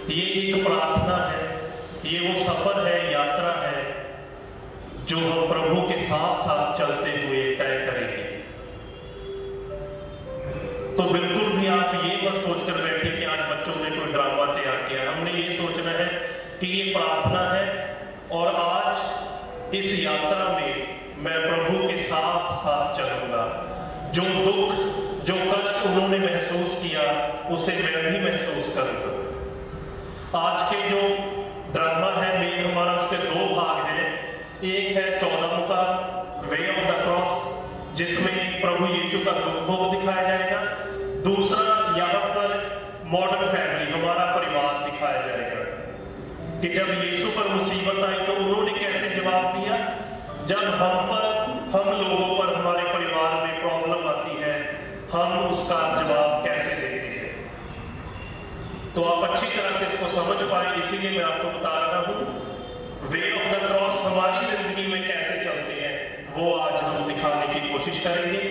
ये एक प्रार्थना है, ये वो सफर है, यात्रा है जो हम प्रभु के साथ साथ चलते हुए तय करेंगे। तो बिल्कुल भी आप ये मत सोचकर बैठे कि आज बच्चों ने कोई ड्रामा तैयार किया। हमने ये सोचना है कि ये प्रार्थना है और आज इस यात्रा में मैं प्रभु के साथ साथ चलूंगा। जो दुख, जो कष्ट उन्होंने महसूस किया उसे मैं भी महसूस करूंगा। आज के जो ड्रामा है मेन हमारा, उसके दो भाग हैं। एक है 14 का वे ऑफ द क्रॉस, जिसमें प्रभु यीशु का दुख भोग दिखाया जाएगा। दूसरा यहाँ पर मॉडर्न फैमिली, हमारा परिवार दिखाया जाएगा कि जब यीशु पर मुसीबत आई तो उन्होंने कैसे जवाब दिया। जब हम लोगों पर, हमारे परिवार में प्रॉब्लम आती है, हम उसका जवाब कैसे देते हैं। तो आप अच्छी तरह से इसको समझ पाए, इसीलिए मैं आपको बता रहा हूं वे ऑफ द क्रॉस हमारी जिंदगी में कैसे चलते हैं, वो आज हम दिखाने की कोशिश करेंगे।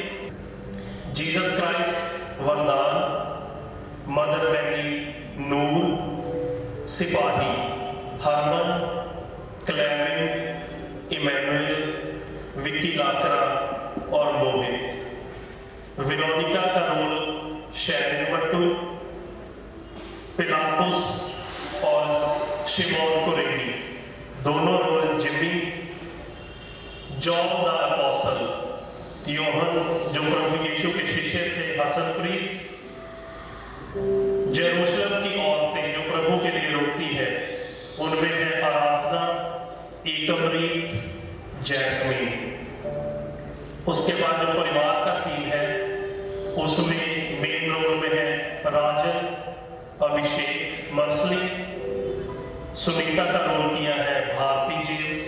जीसस क्राइस्ट वरदान, मदर मैरी, नूर, सिपाही, हरमन, क्लेविन, इमैनुअल, विक्की लाकरा और मोहित। वेरोनिका का रोल शैरन मट्टू, पिलातुस और शिमोन कुरेनी, दोनों role Jimmy. John the Apostle, योहन जो प्रभु यीशु के शिष्य थे, हसनप्रीत। जेरूशलेम की औरतें जो प्रभु के लिए रोकती है, उनमें है आराधना, एकमरीत, जैस्मीन। उसके बाद जो परिवार का सीन है उसमें मेन रोल में है राजन, अभिषेक, मर्सली। सुनीता का रोल किया है भारती जेम्स।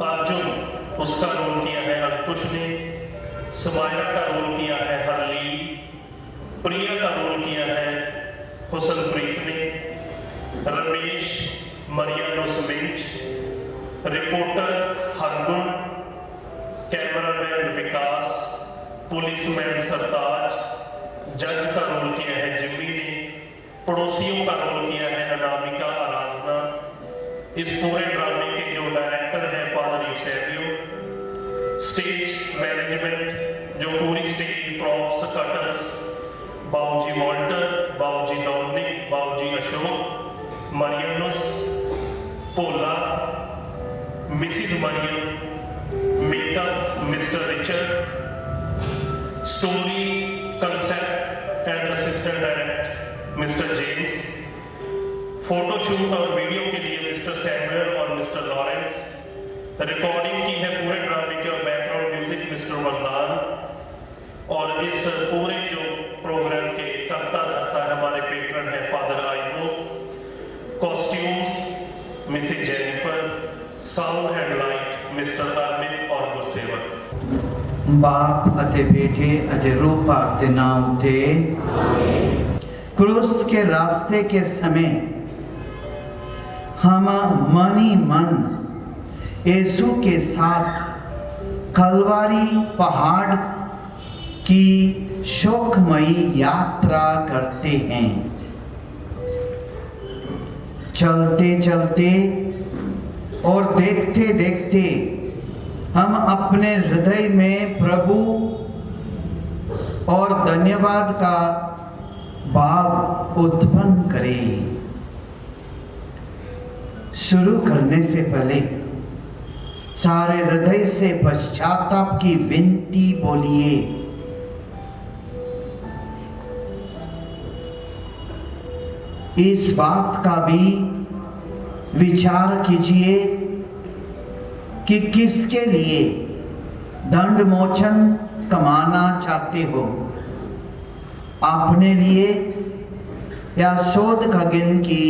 अर्जुन, उसका रोल किया है अंकुश ने। समाया का रोल किया है हरली। प्रिया का रोल किया है हुसनप्रीत ने। Ramesh, Marianus Minj. Reporter Hargun, cameraman Vikas, policeman Sartaj. जज का रोल किया है जिम्मी ने। पड़ोसियों का रोल किया है अनामिका, आराधना। इस पूरे ड्रामे के जो डायरेक्टर है फादर यूसेबियो। स्टेज मैनेजमेंट, जो पूरी stage props, cutters, Babuji Walter, Babuji Dominic, Babuji Ashok, Marianus, Pola, Mrs Mariam, makeup mister Richard, story, concept and assistant direct mister James, photoshoot और वीडियो के लिए मिस्टर सैमुअल और मिस्टर लॉरेंस, रिकॉर्डिंग की है पूरे ड्रामे के और बैकग्राउंड म्यूजिक मिस्टर वरदान, और इस पूरे जो प्रोग्राम के करता धरता है हमारे पेट्रन है Father Ivo, costumes Mrs Jennifer, sound and light mister Arvind और गुरसेवक। बाप अते बेटे अते रूप अते नाम थे। क्रूस के रास्ते के समय हम मन ही मन यीशु के साथ कलवारी पहाड़ की शोकमयी यात्रा करते हैं। चलते चलते और देखते देखते हम अपने हृदय में प्रभु और धन्यवाद का भाव उत्पन्न करें। शुरू करने से पहले सारे हृदय से पश्चाताप की विनती बोलिए। इस बात का भी विचार कीजिए कि किसके लिए दंड मोचन कमाना चाहते हो, अपने लिए या शोध खगन की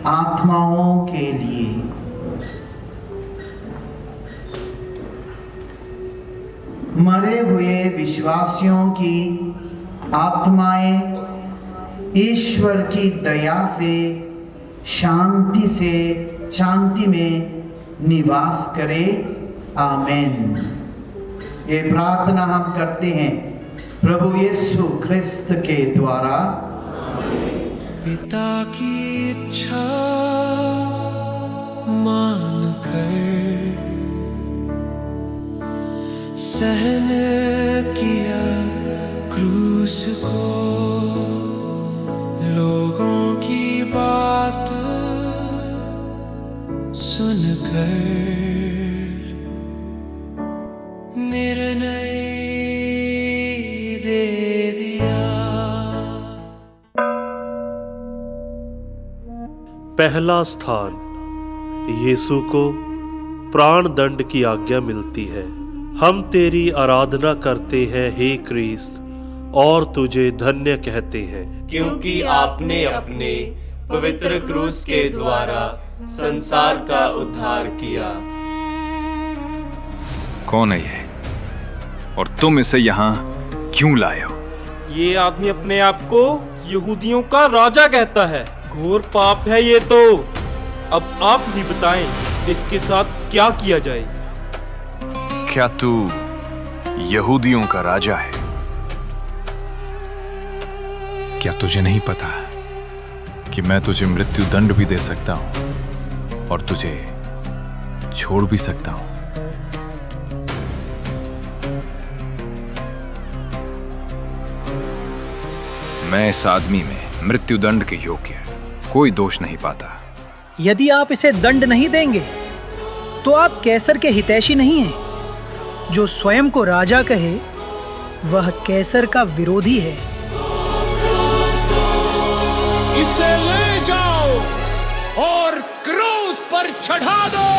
आत्माओं के लिए। मरे हुए विश्वासियों की आत्माएं ईश्वर की दया से शांति में निवास करे। आमीन। ये प्रार्थना हम करते हैं प्रभु यीशु ख्रिस्त के द्वारा। पिता की इच्छा मान कर सहन किया क्रूस को, लोगों की बात सुनकर निर्णय दे दिया। पहला स्थान, यीशु को प्राण दंड की आज्ञा मिलती है। हम तेरी आराधना करते हैं हे क्रिस्त, और तुझे धन्य कहते हैं, क्योंकि आपने अपने पवित्र क्रूस के द्वारा संसार का उद्धार किया। कौन है ये और तुम इसे यहाँ क्यों लाए हो? ये आदमी अपने आप को यहूदियों का राजा कहता है। घोर पाप है ये तो। अब आप ही बताएं इसके साथ क्या किया जाए। क्या तू यहूदियों का राजा है? क्या तुझे नहीं पता कि मैं तुझे मृत्यु दंड भी दे सकता हूं और तुझे छोड़ भी सकता हूं? मैं इस आदमी में मृत्यु दंड के योग्य कोई दोष नहीं पाता। यदि आप इसे दंड नहीं देंगे तो आप कैसर के हितैषी नहीं हैं। जो स्वयं को राजा कहे वह कैसर का विरोधी है। इसे ले जाओ और क्रूस पर चढ़ा दो।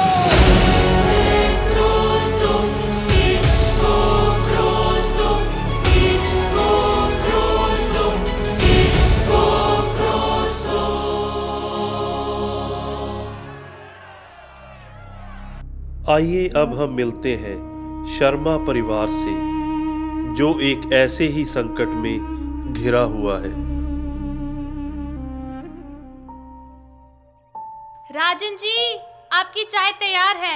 आइए अब हम मिलते हैं शर्मा परिवार से, जो एक ऐसे ही संकट में घिरा हुआ है। राजन जी, आपकी चाय तैयार है।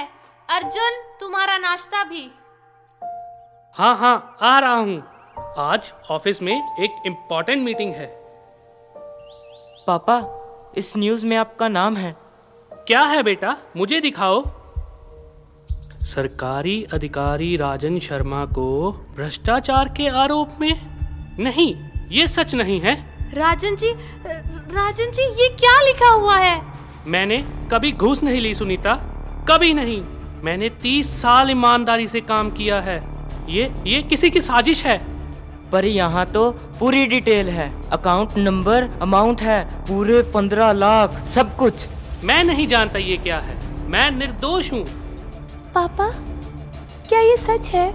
अर्जुन, तुम्हारा नाश्ता भी। हाँ हाँ, आ रहा हूँ। आज ऑफिस में एक इम्पोर्टेंट मीटिंग है। पापा, इस न्यूज़ में आपका नाम है। क्या है बेटा, मुझे दिखाओ। सरकारी अधिकारी राजन शर्मा को भ्रष्टाचार के आरोप में? नहीं, ये सच नहीं है। राजन जी, ये क्या लिखा हुआ है? मैंने कभी घूस नहीं ली सुनीता, कभी नहीं। मैंने 30 साल ईमानदारी से काम किया है। ये किसी की साजिश है। पर यहाँ तो पूरी डिटेल है, अकाउंट नंबर, अमाउंट है, पूरे 15 लाख, सब कुछ। मैं नहीं जानता ये क्या है। मैं निर्दोष हूँ। पापा, क्या ये सच है?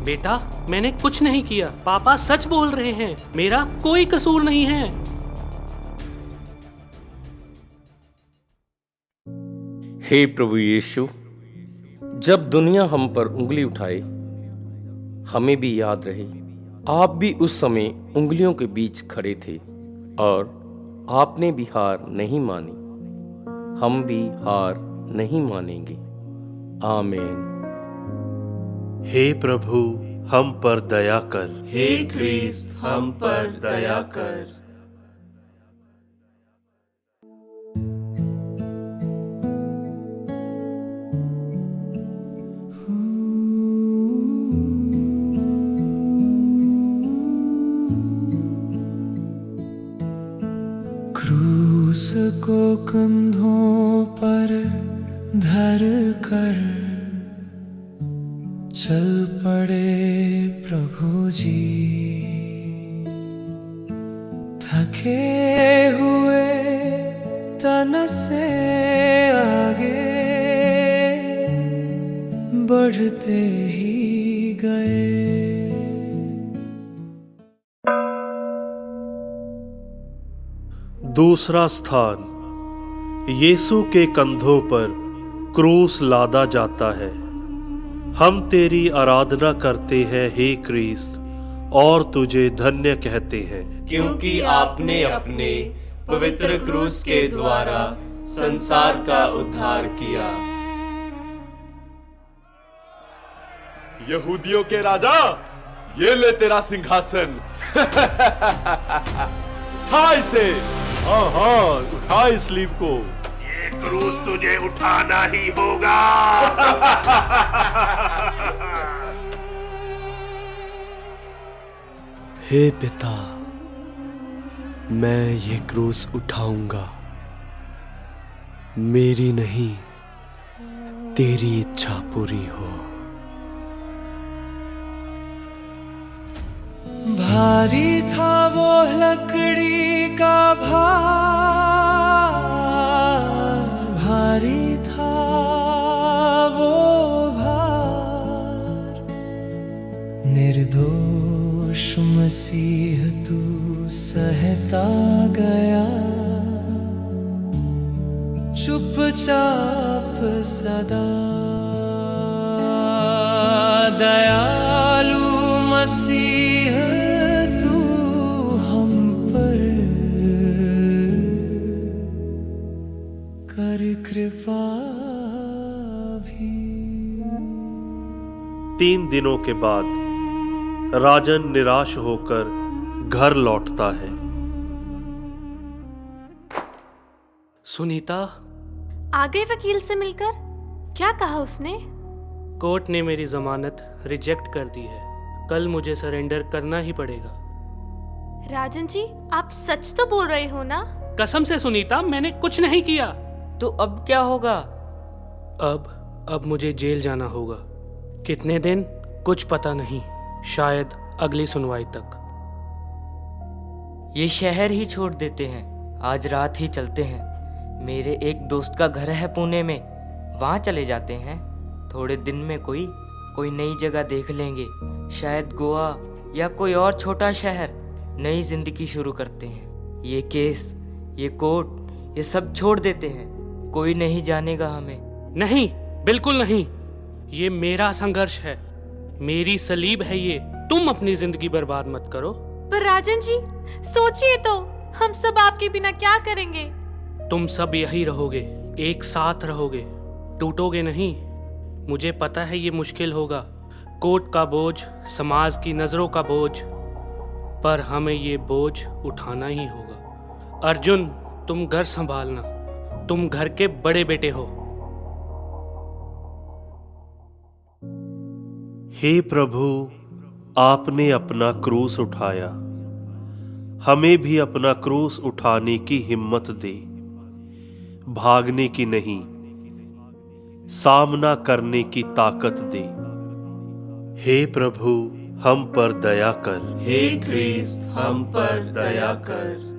बेटा, मैंने कुछ नहीं किया। पापा सच बोल रहे हैं, मेरा कोई कसूर नहीं है। हे प्रभु यीशु, जब दुनिया हम पर उंगली उठाए, हमें भी याद रहे आप भी उस समय उंगलियों के बीच खड़े थे और आपने भी हार नहीं मानी। हम भी हार नहीं मानेंगे। आमीन। हे प्रभु, हम पर दया कर। हे क्रिस्त, हम पर दया कर। क्रूस को कंधों पर धर कर चल पड़े प्रभु जी। थके हुए तन से आगे बढ़ते ही गए। दूसरा स्थान, यीशु के कंधों पर क्रूस लादा जाता है। हम तेरी आराधना करते हैं हे क्रिस्त, और तुझे धन्य कहते हैं, क्योंकि आपने अपने पवित्र क्रूस के द्वारा संसार का उद्धार किया। यहूदियों के राजा, ये ले तेरा सिंहासन। उठा इसे। हाँ हाँ, उठा इस स्लीव को। ये क्रूस तुझे उठाना ही होगा। हे पिता, मैं ये क्रूस उठाऊंगा। मेरी नहीं, तेरी इच्छा पूरी हो। भारी था वो लकड़ी का भार, भारी था वो भार। निर्दोष मसीह तू सहता गया, चुपचाप सदा। दयालु मसीह तू हम पर कर कृपा भी। 3 दिनों के बाद राजन निराश होकर घर लौटता है। सुनीता, आ गए वकील से मिलकर? क्या कहा उसने? कोर्ट ने मेरी जमानत रिजेक्ट कर दी है। कल मुझे सरेंडर करना ही पड़ेगा। राजन जी, आप सच तो बोल रहे हो ना? कसम से सुनीता, मैंने कुछ नहीं किया। तो अब क्या होगा? अब मुझे जेल जाना होगा। कितने दिन कुछ पता नहीं, शायद अगली सुनवाई तक। ये शहर ही छोड़ देते हैं, आज रात ही चलते हैं। मेरे एक दोस्त का घर है पुणे में, वहाँ चले जाते हैं। थोड़े दिन में कोई नई जगह देख लेंगे, शायद गोवा या कोई और छोटा शहर। नई जिंदगी शुरू करते हैं। ये केस, ये कोर्ट, ये सब छोड़ देते हैं। कोई नहीं जानेगा हमें। नहीं, बिल्कुल नहीं। ये मेरा संघर्ष है, मेरी सलीब है ये। तुम अपनी जिंदगी बर्बाद मत करो। पर राजन जी, सोचिए तो, हम सब आपके बिना क्या करेंगे? तुम सब यही रहोगे, एक साथ रहोगे, टूटोगे नहीं। मुझे पता है ये मुश्किल होगा, कोर्ट का बोझ, समाज की नजरों का बोझ, पर हमें ये बोझ उठाना ही होगा। अर्जुन, तुम घर संभालना, तुम घर के बड़े बेटे हो। हे प्रभु, आपने अपना क्रूस उठाया, हमें भी अपना क्रूस उठाने की हिम्मत दे। भागने की नहीं, सामना करने की ताकत दे। हे प्रभु, हम पर दया कर। हे क्रिस्त, हम पर दया कर।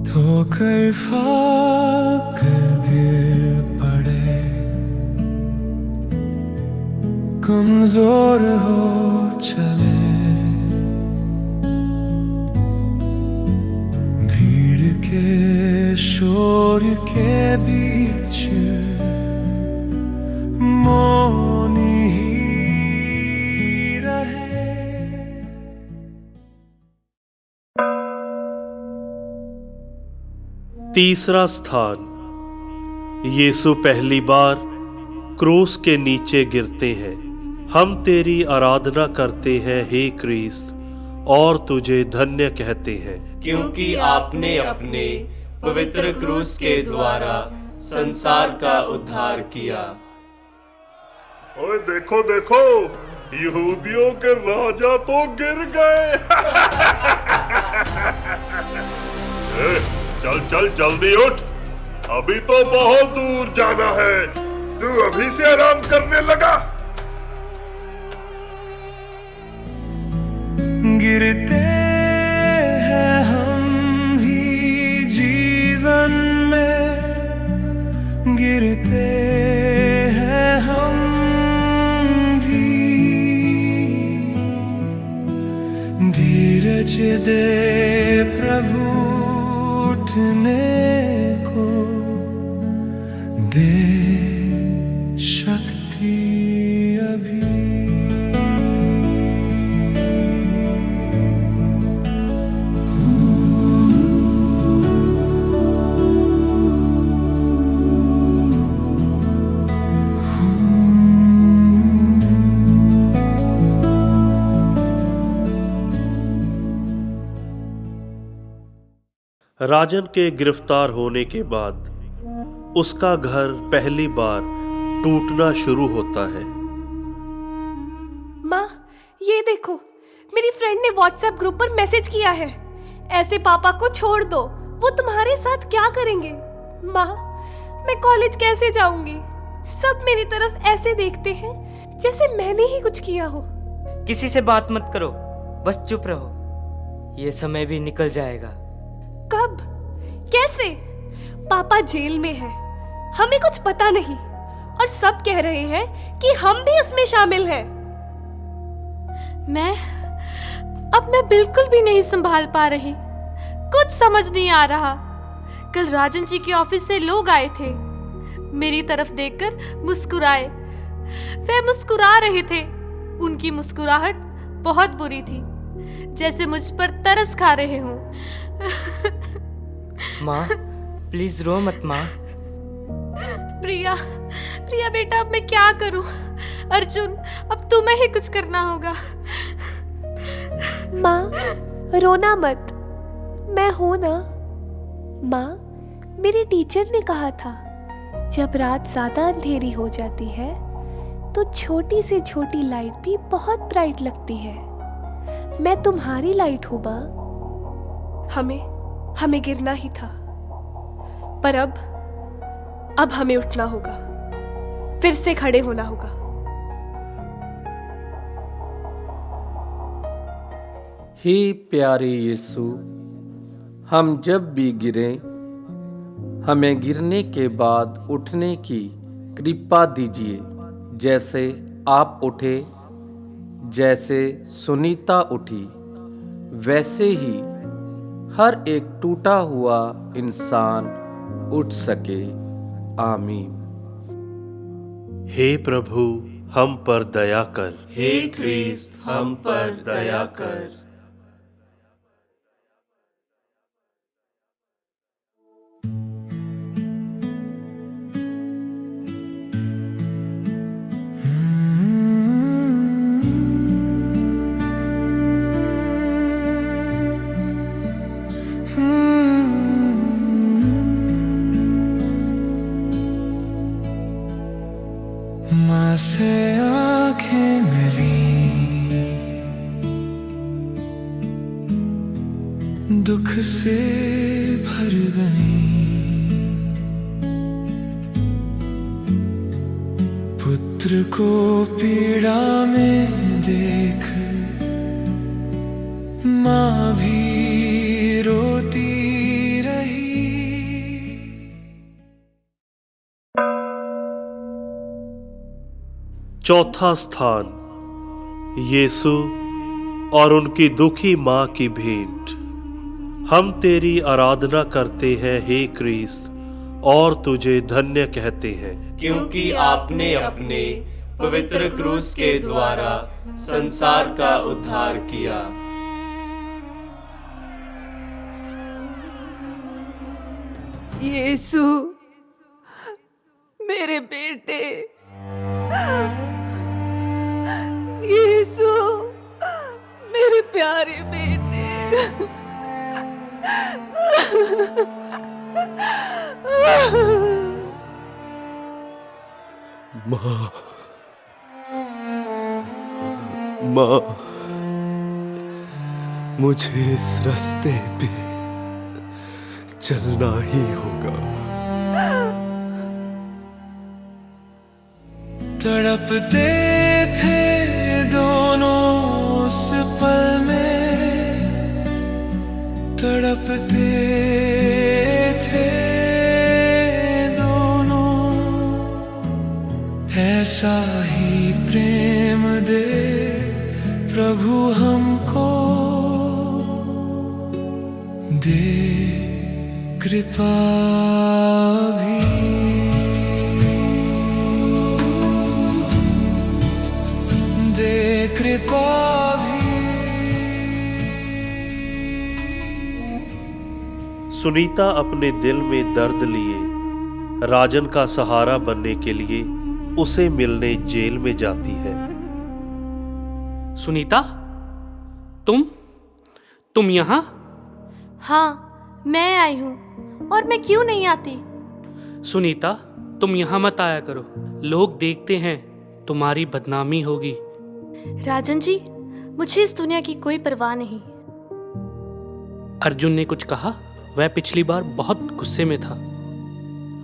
ठोकर फाकर गिर पड़े, कमजोर हो चले, भीड़ के शोर के बीच मौनी ही रहे। तीसरा स्थान, यीशु पहली बार क्रूस के नीचे गिरते हैं। हम तेरी आराधना करते हैं हे क्रिस्त, और तुझे धन्य कहते हैं, क्योंकि आपने अपने पवित्र क्रूस के द्वारा संसार का उद्धार किया। ओए देखो देखो, यहूदियों के राजा तो गिर गए। चल चल जल्दी उठ, अभी तो बहुत दूर जाना है। तू अभी से आराम करने लगा। गिरते हैं हम भी जीवन में, गिरते हैं हम भी। धीरज दे प्रभु, उठने को दे शक्ति राजन के गिरफ्तार होने के बाद उसका घर पहली बार टूटना शुरू होता है। माँ, ये देखो, मेरी फ्रेंड ने व्हाट्सएप ग्रुप पर मैसेज किया है, ऐसे पापा को छोड़ दो, वो तुम्हारे साथ क्या करेंगे। माँ, मैं कॉलेज कैसे जाऊंगी? सब मेरी तरफ ऐसे देखते हैं जैसे मैंने ही कुछ किया हो। किसी से बात मत करो, बस चुप रहो, ये समय भी निकल जाएगा। कब? कैसे? पापा जेल में है, हमें कुछ पता नहीं, और सब कह रहे हैं कि हम भी उसमें शामिल हैं। मैं बिल्कुल भी नहीं संभाल पा रही, कुछ समझ नहीं आ रहा। कल राजन जी के ऑफिस से लोग आए थे, मेरी तरफ देखकर मुस्कुराए। वे मुस्कुरा रहे थे, उनकी मुस्कुराहट बहुत बुरी थी, जैसे मुझ पर तरस खा रहे हों। माँ, प्लीज रो मत माँ। प्रिया बेटा, अब मैं क्या करूं? अर्जुन, अब तुम्हें ही कुछ करना होगा। माँ, रोना मत, मैं हूं ना। माँ, मेरे टीचर ने कहा था, जब रात ज्यादा अंधेरी हो जाती है तो छोटी से छोटी लाइट भी बहुत ब्राइट लगती है। मैं तुम्हारी लाइट हूं माँ। हमें गिरना ही था, पर अब हमें उठना होगा, फिर से खड़े होना होगा। हे प्यारे यीशु, हम जब भी गिरें, हमें गिरने के बाद उठने की कृपा दीजिए, जैसे आप उठे, जैसे सुनीता उठी, वैसे ही हर एक टूटा हुआ इंसान उठ सके। आमीन। हे प्रभु, हम पर दया कर। हे क्रिस्त, हम पर दया कर। माँ से आंखें मिली, दुख से भर गई, पुत्र को पीड़ा में देख माँ भी रोती रही। चौथा स्थान, यीशु और उनकी दुखी माँ की भेंट। हम तेरी आराधना करते हैं हे क्रिस्त, और तुझे धन्य कहते हैं, क्योंकि आपने अपने पवित्र क्रूस के द्वारा संसार का उद्धार किया। यीशु, मेरे बेटे, यीशु, मेरे प्यारे बेटे। माँ, मुझे इस रास्ते पे चलना ही होगा। तड़पते थे दोनों उस पल में, तड़पते थे दोनों। ऐसा ही प्रेम दे प्रभु हमको, दे कृपा भी। सुनीता अपने दिल में दर्द लिए राजन का सहारा बनने के लिए उसे मिलने जेल में जाती है। सुनीता, तुम यहाँ? हाँ, मैं आई हूँ और मैं क्यों नहीं आती? सुनीता, तुम यहाँ मत आया करो, लोग देखते हैं, तुम्हारी बदनामी होगी। राजन जी, मुझे इस दुनिया की कोई परवाह नहीं। अर्जुन ने कुछ कहा? वह पिछली बार बहुत गुस्से में था।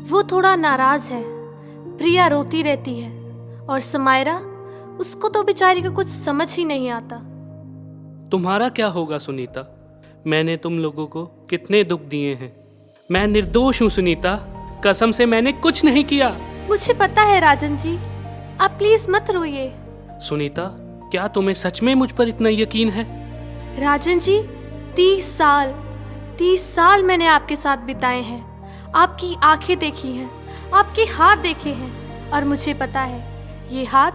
वो थोड़ा नाराज है। प्रिया रोती रहती है और समायरा, उसको तो बेचारी को कुछ समझ ही नहीं आता। तुम्हारा क्या होगा सुनीता? मैंने तुम लोगों को कितने दुख दिए हैं। मैं निर्दोष हूँ सुनीता, कसम से मैंने कुछ नहीं किया। मुझे पता है राजन जी, आप प्लीज मत रोइए। सुनीता, क्या तुम्हें सच में मुझ पर इतना यकीन है? राजन जी, 30 साल मैंने आपके साथ बिताए हैं। आपकी आंखें देखी हैं, आपके हाथ देखे हैं, और मुझे पता है ये हाथ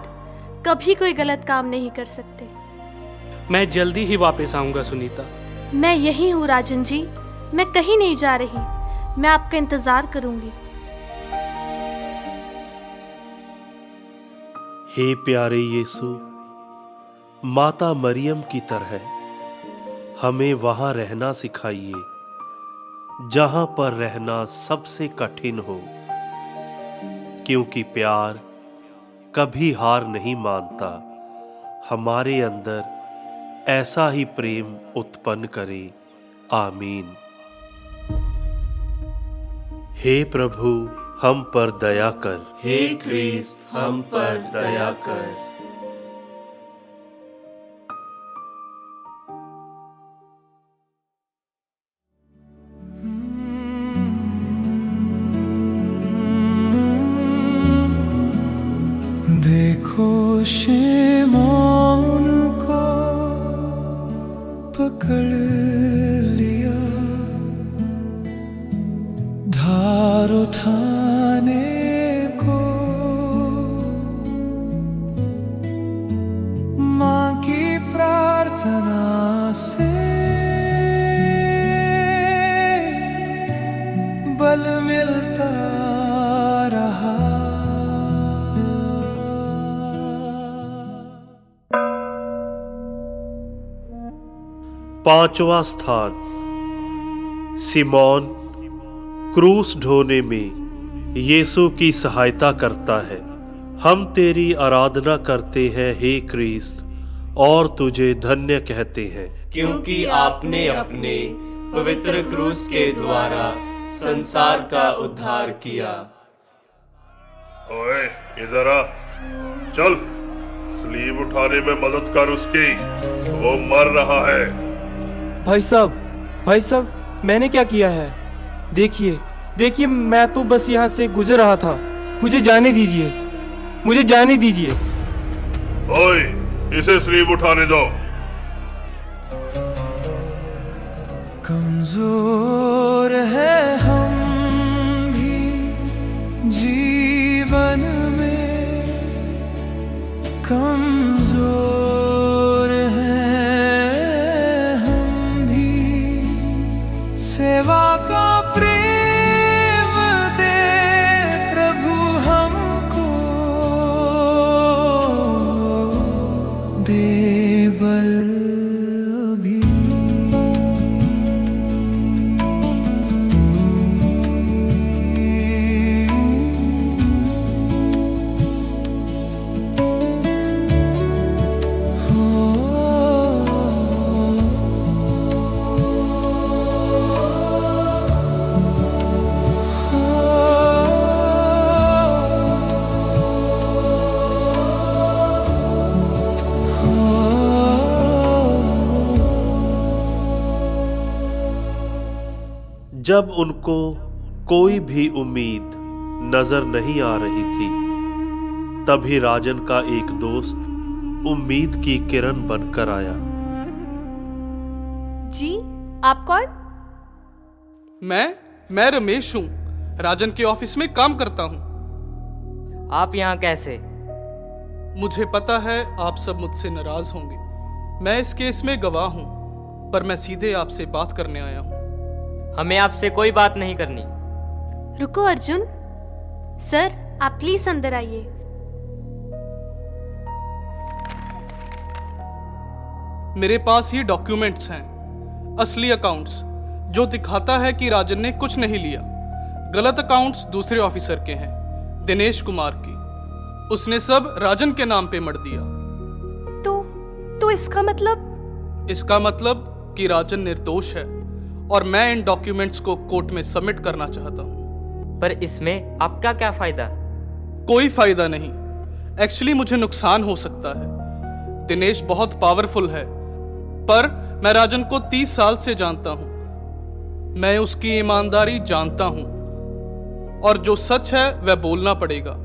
कभी कोई गलत काम नहीं कर सकते। मैं जल्दी ही वापस आऊंगा सुनीता। मैं यही हूँ राजन जी, मैं कहीं नहीं जा रही। मैं आपका इंतजार करूंगी। हे प्यारे यीशु, माता मरियम की तरह हमें वहां रहना सिखाइए जहां पर रहना सबसे कठिन हो, क्योंकि प्यार कभी हार नहीं मानता। हमारे अंदर ऐसा ही प्रेम उत्पन्न करे। आमीन। हे प्रभु, हम पर दया कर। हे क्रिस्त, हम पर दया कर। देखो शिमोन को पकड़ लिया, धार उठाने को माँ की प्रार्थना से बल मिलता रहा। पांचवा स्थान, सिमोन क्रूस ढोने में यीशु की सहायता करता है। हम तेरी आराधना करते हैं हे क्रिस्त, और तुझे धन्य कहते हैं, क्योंकि आपने अपने पवित्र क्रूस के द्वारा संसार का उद्धार किया। ओए, इधर आ, चल स्लीब उठाने में मदद कर उसकी, वो मर रहा है। भाई साहब, मैंने क्या किया है? देखिए, मैं तो बस यहाँ से गुजर रहा था। मुझे जाने दीजिए। ओए, इसे स्लीब उठाने दो। कमजोर है हम भी जीवन में, कमजोर है हम भी, सेवा का प्रेम दे प्रभु हमको, दे बल भी। जब उनको कोई भी उम्मीद नजर नहीं आ रही थी, तभी राजन का एक दोस्त उम्मीद की किरण बनकर आया। जी, आप कौन? मैं रमेश हूँ, राजन के ऑफिस में काम करता हूँ। आप यहाँ कैसे? मुझे पता है आप सब मुझसे नाराज होंगे। मैं इस केस में गवाह हूँ, पर मैं सीधे आपसे बात करने आया हूँ। हमें आपसे कोई बात नहीं करनी। रुको अर्जुन सर, आप प्लीज अंदर आइए। मेरे पास ये डॉक्यूमेंट्स हैं, असली अकाउंट्स। जो दिखाता है कि राजन ने कुछ नहीं लिया। गलत अकाउंट्स दूसरे ऑफिसर के हैं, दिनेश कुमार की। उसने सब राजन के नाम पे मर दिया। तो इसका मतलब कि राजन निर्दोष है और मैं इन डॉक्यूमेंट्स को कोर्ट में सबमिट करना चाहता हूँ। पर इसमें आपका क्या फायदा? कोई फायदा नहीं। एक्चुअली मुझे नुकसान हो सकता है। दिनेश बहुत पावरफुल है, पर मैं राजन को 30 साल से जानता हूँ। मैं उसकी ईमानदारी जानता हूँ और जो सच है वह बोलना पड़ेगा।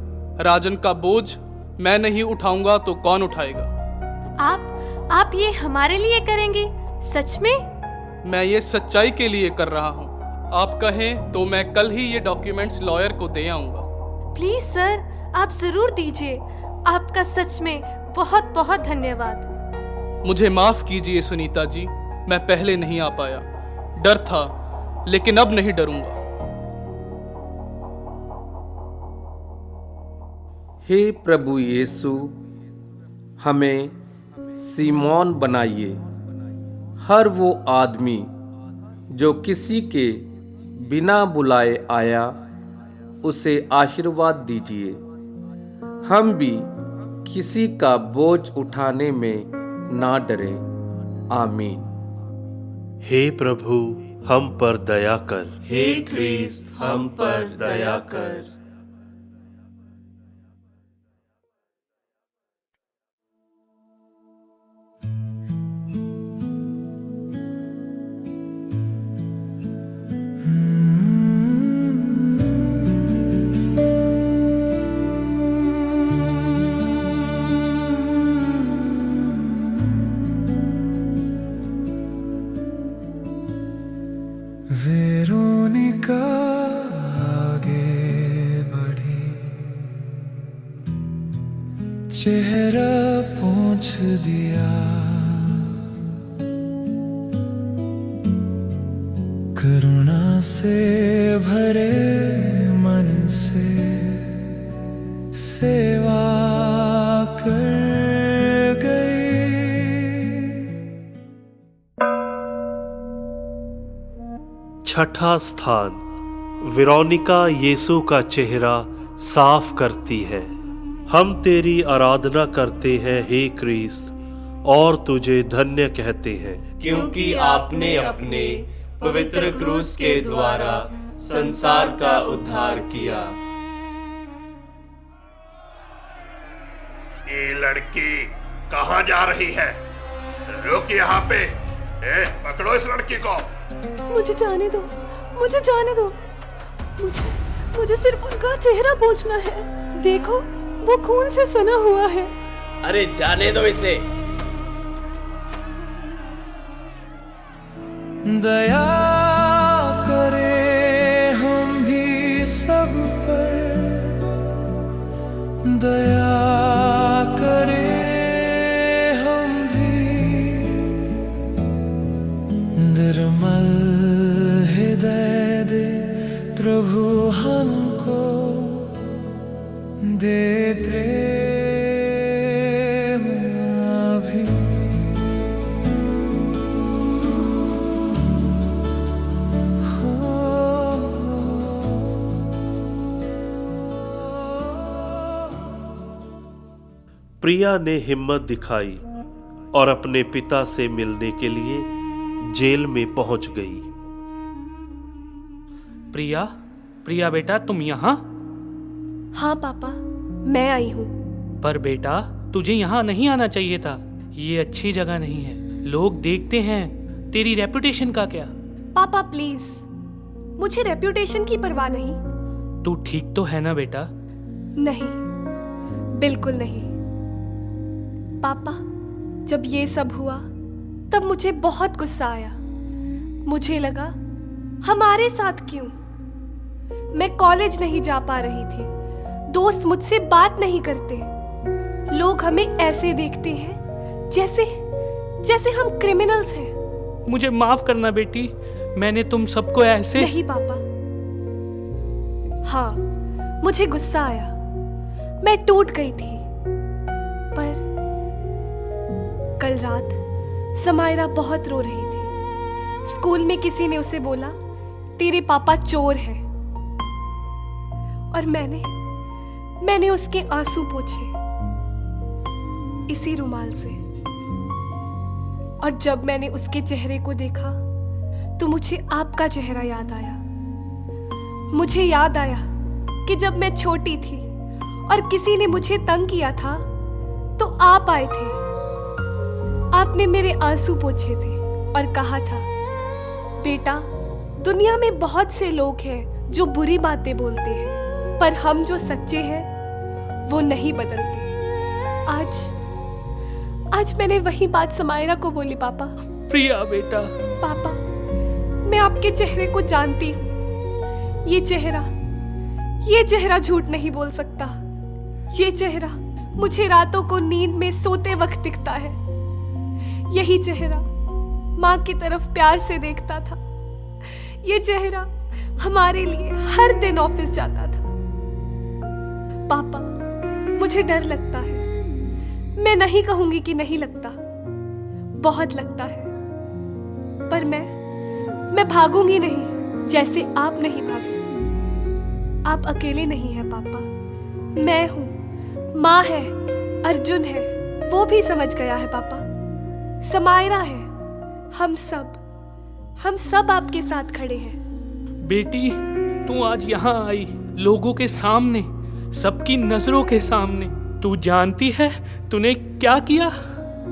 राजन का बोझ मैं नहीं उठाऊंगा तो कौन उठाएगा? आप ये हमारे लिए करेंगे? सच में? मैं ये सच्चाई के लिए कर रहा हूँ। आप कहें तो मैं कल ही ये डॉक्यूमेंट्स लॉयर को दे आऊंगा। प्लीज सर, आप जरूर दीजिए। आपका सच में बहुत बहुत धन्यवाद। मुझे माफ कीजिए सुनीता जी, मैं पहले नहीं आ पाया। डर था, लेकिन अब नहीं डरूंगा। हे प्रभु यीशु, हमें सीमोन बनाइए। हर वो आदमी जो किसी के बिना बुलाए आया, उसे आशीर्वाद दीजिए। हम भी किसी का बोझ उठाने में ना डरें। आमीन। हे प्रभु, हम पर दया कर। हे क्रिस्त, हम पर दया कर। वेरोनिका आगे बढ़ी, चेहरा पोंछ दिया, करुणा से भरे मन से सेवा कर छठा स्थान, वेरोनिका यीशु का चेहरा साफ करती है। हम तेरी आराधना करते हैं हे क्रिस्त, और तुझे धन्य कहते हैं, क्योंकि आपने अपने पवित्र क्रूस के द्वारा संसार का उद्धार किया। ये लड़की कहाँ जा रही है? रुक यहाँ पे। पकड़ो इस लड़की को। मुझे जाने दो, मुझे जाने दो। मुझे सिर्फ उनका चेहरा पोंछना है। देखो, वो खून से सना हुआ है। अरे जाने दो इसे। दया करे हम भी सब पर, दया करे हम भी, निर्मल हृदय दे प्रभु हमको, दे प्रेम अभी। प्रिया ने हिम्मत दिखाई और अपने पिता से मिलने के लिए जेल में पहुंच गई। प्रिया बेटा, तुम यहाँ? हाँ पापा, मैं आई हूँ। पर बेटा, तुझे यहाँ नहीं आना चाहिए था। ये अच्छी जगह नहीं है। लोग देखते हैं। तेरी रेपुटेशन का क्या? पापा प्लीज, मुझे रेपुटेशन की परवाह नहीं। तू ठीक तो है ना बेटा? नहीं, बिल्कुल नहीं। पापा, जब ये सब हुआ तब मुझे बहुत गुस्सा आया। मुझे लगा हमारे साथ क्यों? मैं कॉलेज नहीं जा पा रही थी, दोस्त मुझसे बात नहीं करते, लोग हमें ऐसे देखते हैं जैसे हम क्रिमिनल्स हैं। मुझे माफ करना बेटी, मैंने तुम सबको ऐसे। नहीं पापा। हाँ, मुझे गुस्सा आया, मैं टूट गई थी। पर कल रात समायरा बहुत रो रही थी। स्कूल में किसी ने उसे बोला, तेरे पापा चोर हैं। और मैंने उसके आंसू पोंछे इसी रुमाल से। और जब मैंने उसके चेहरे को देखा तो मुझे आपका चेहरा याद आया। मुझे याद आया कि जब मैं छोटी थी और किसी ने मुझे तंग किया था तो आप आए थे। आपने मेरे आंसू पोंछे थे और कहा था, बेटा, दुनिया में बहुत से लोग हैं जो बुरी बातें बोलते हैं, पर हम जो सच्चे हैं वो नहीं बदलते। आज मैंने वही बात समायरा को बोली। पापा, प्रिया बेटा। पापा, मैं आपके चेहरे को जानती हूँ। ये चेहरा झूठ नहीं बोल सकता। ये चेहरा मुझे रातों को नींद में सोते वक्त दिखता है। यही चेहरा माँ की तरफ प्यार से देखता था। ये चेहरा हमारे लिए हर दिन ऑफिस जाता था। पापा, मुझे डर लगता है। मैं नहीं कहूंगी कि नहीं लगता, बहुत लगता है। पर मैं भागूंगी नहीं जैसे आप नहीं भागे। आप अकेले नहीं हैं पापा, मैं हूं, माँ है, अर्जुन है, वो भी समझ गया है पापा, समायरा है। हम सब आपके साथ खड़े हैं। बेटी, तू आज यहाँ आई, लोगों के सामने, सबकी नजरों के सामने। तू जानती है तूने क्या किया?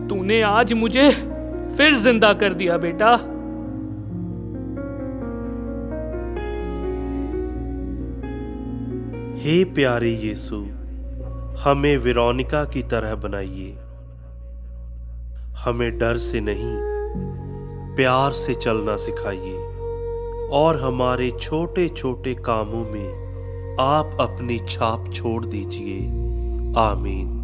तूने आज मुझे फिर जिंदा कर दिया बेटा। हे प्यारे यीशु, हमें वेरोनिका की तरह बनाइए। हमें डर से नहीं, प्यार से चलना सिखाइए और हमारे छोटे छोटे कामों में आप अपनी छाप छोड़ दीजिए। आमीन।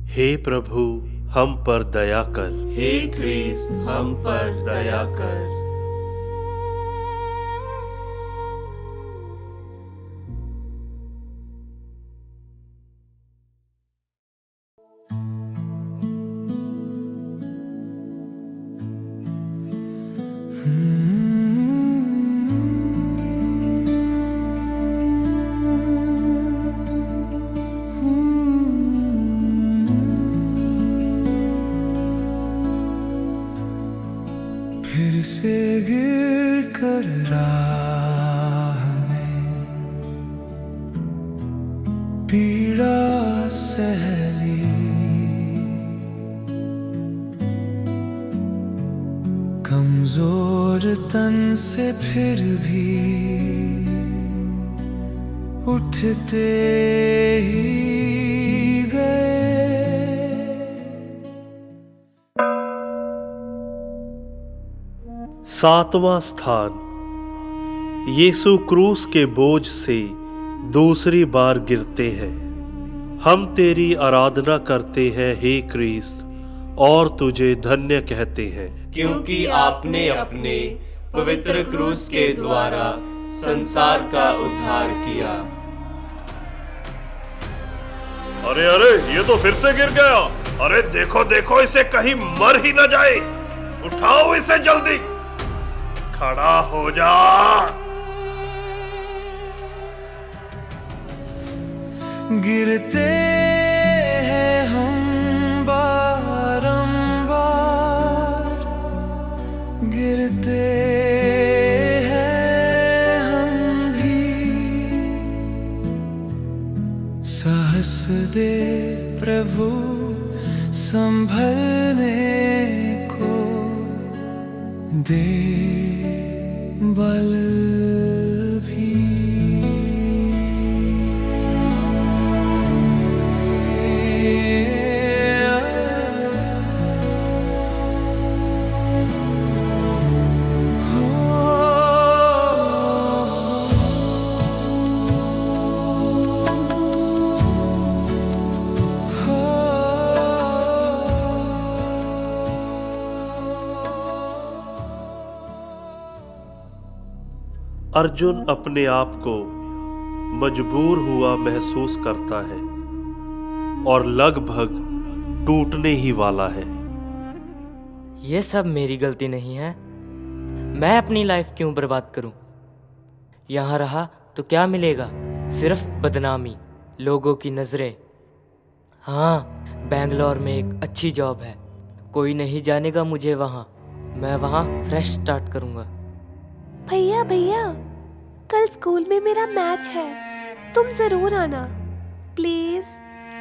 हे प्रभु, हम पर दया कर। हे क्रिस्त, हम पर दया कर। फिर से गिर कर राह में पीड़ा सहली, कमजोर तन से फिर भी उठते ही गए। सातवां स्थान, यीशु क्रूस के बोझ से दूसरी बार गिरते हैं। हम तेरी आराधना करते हैं हे क्रिस्त, और तुझे धन्य कहते हैं, क्योंकि आपने अपने पवित्र क्रूस के द्वारा संसार का उद्धार किया। अरे अरे, ये तो फिर से गिर गया। अरे देखो देखो, इसे कहीं मर ही न जाए। उठाओ इसे जल्दी, खड़ा हो जा। गिरते हैं हम बारंबार, गिरते हैं हम भी। साहस दे प्रभु संभलने को, दे बल भी। अर्जुन अपने आप को मजबूर हुआ महसूस करता है और लगभग टूटने ही वाला है। ये सब मेरी गलती नहीं है। मैं अपनी लाइफ क्यों बर्बाद करूं? यहाँ रहा तो क्या मिलेगा? सिर्फ बदनामी, लोगों की नज़रें। हाँ, बेंगलोर में एक अच्छी जॉब है, कोई नहीं जानेगा मुझे वहाँ। मैं वहाँ फ्रेश स्टार्ट करूँगा। भैया भैया, कल स्कूल में मेरा मैच है, तुम जरूर आना प्लीज।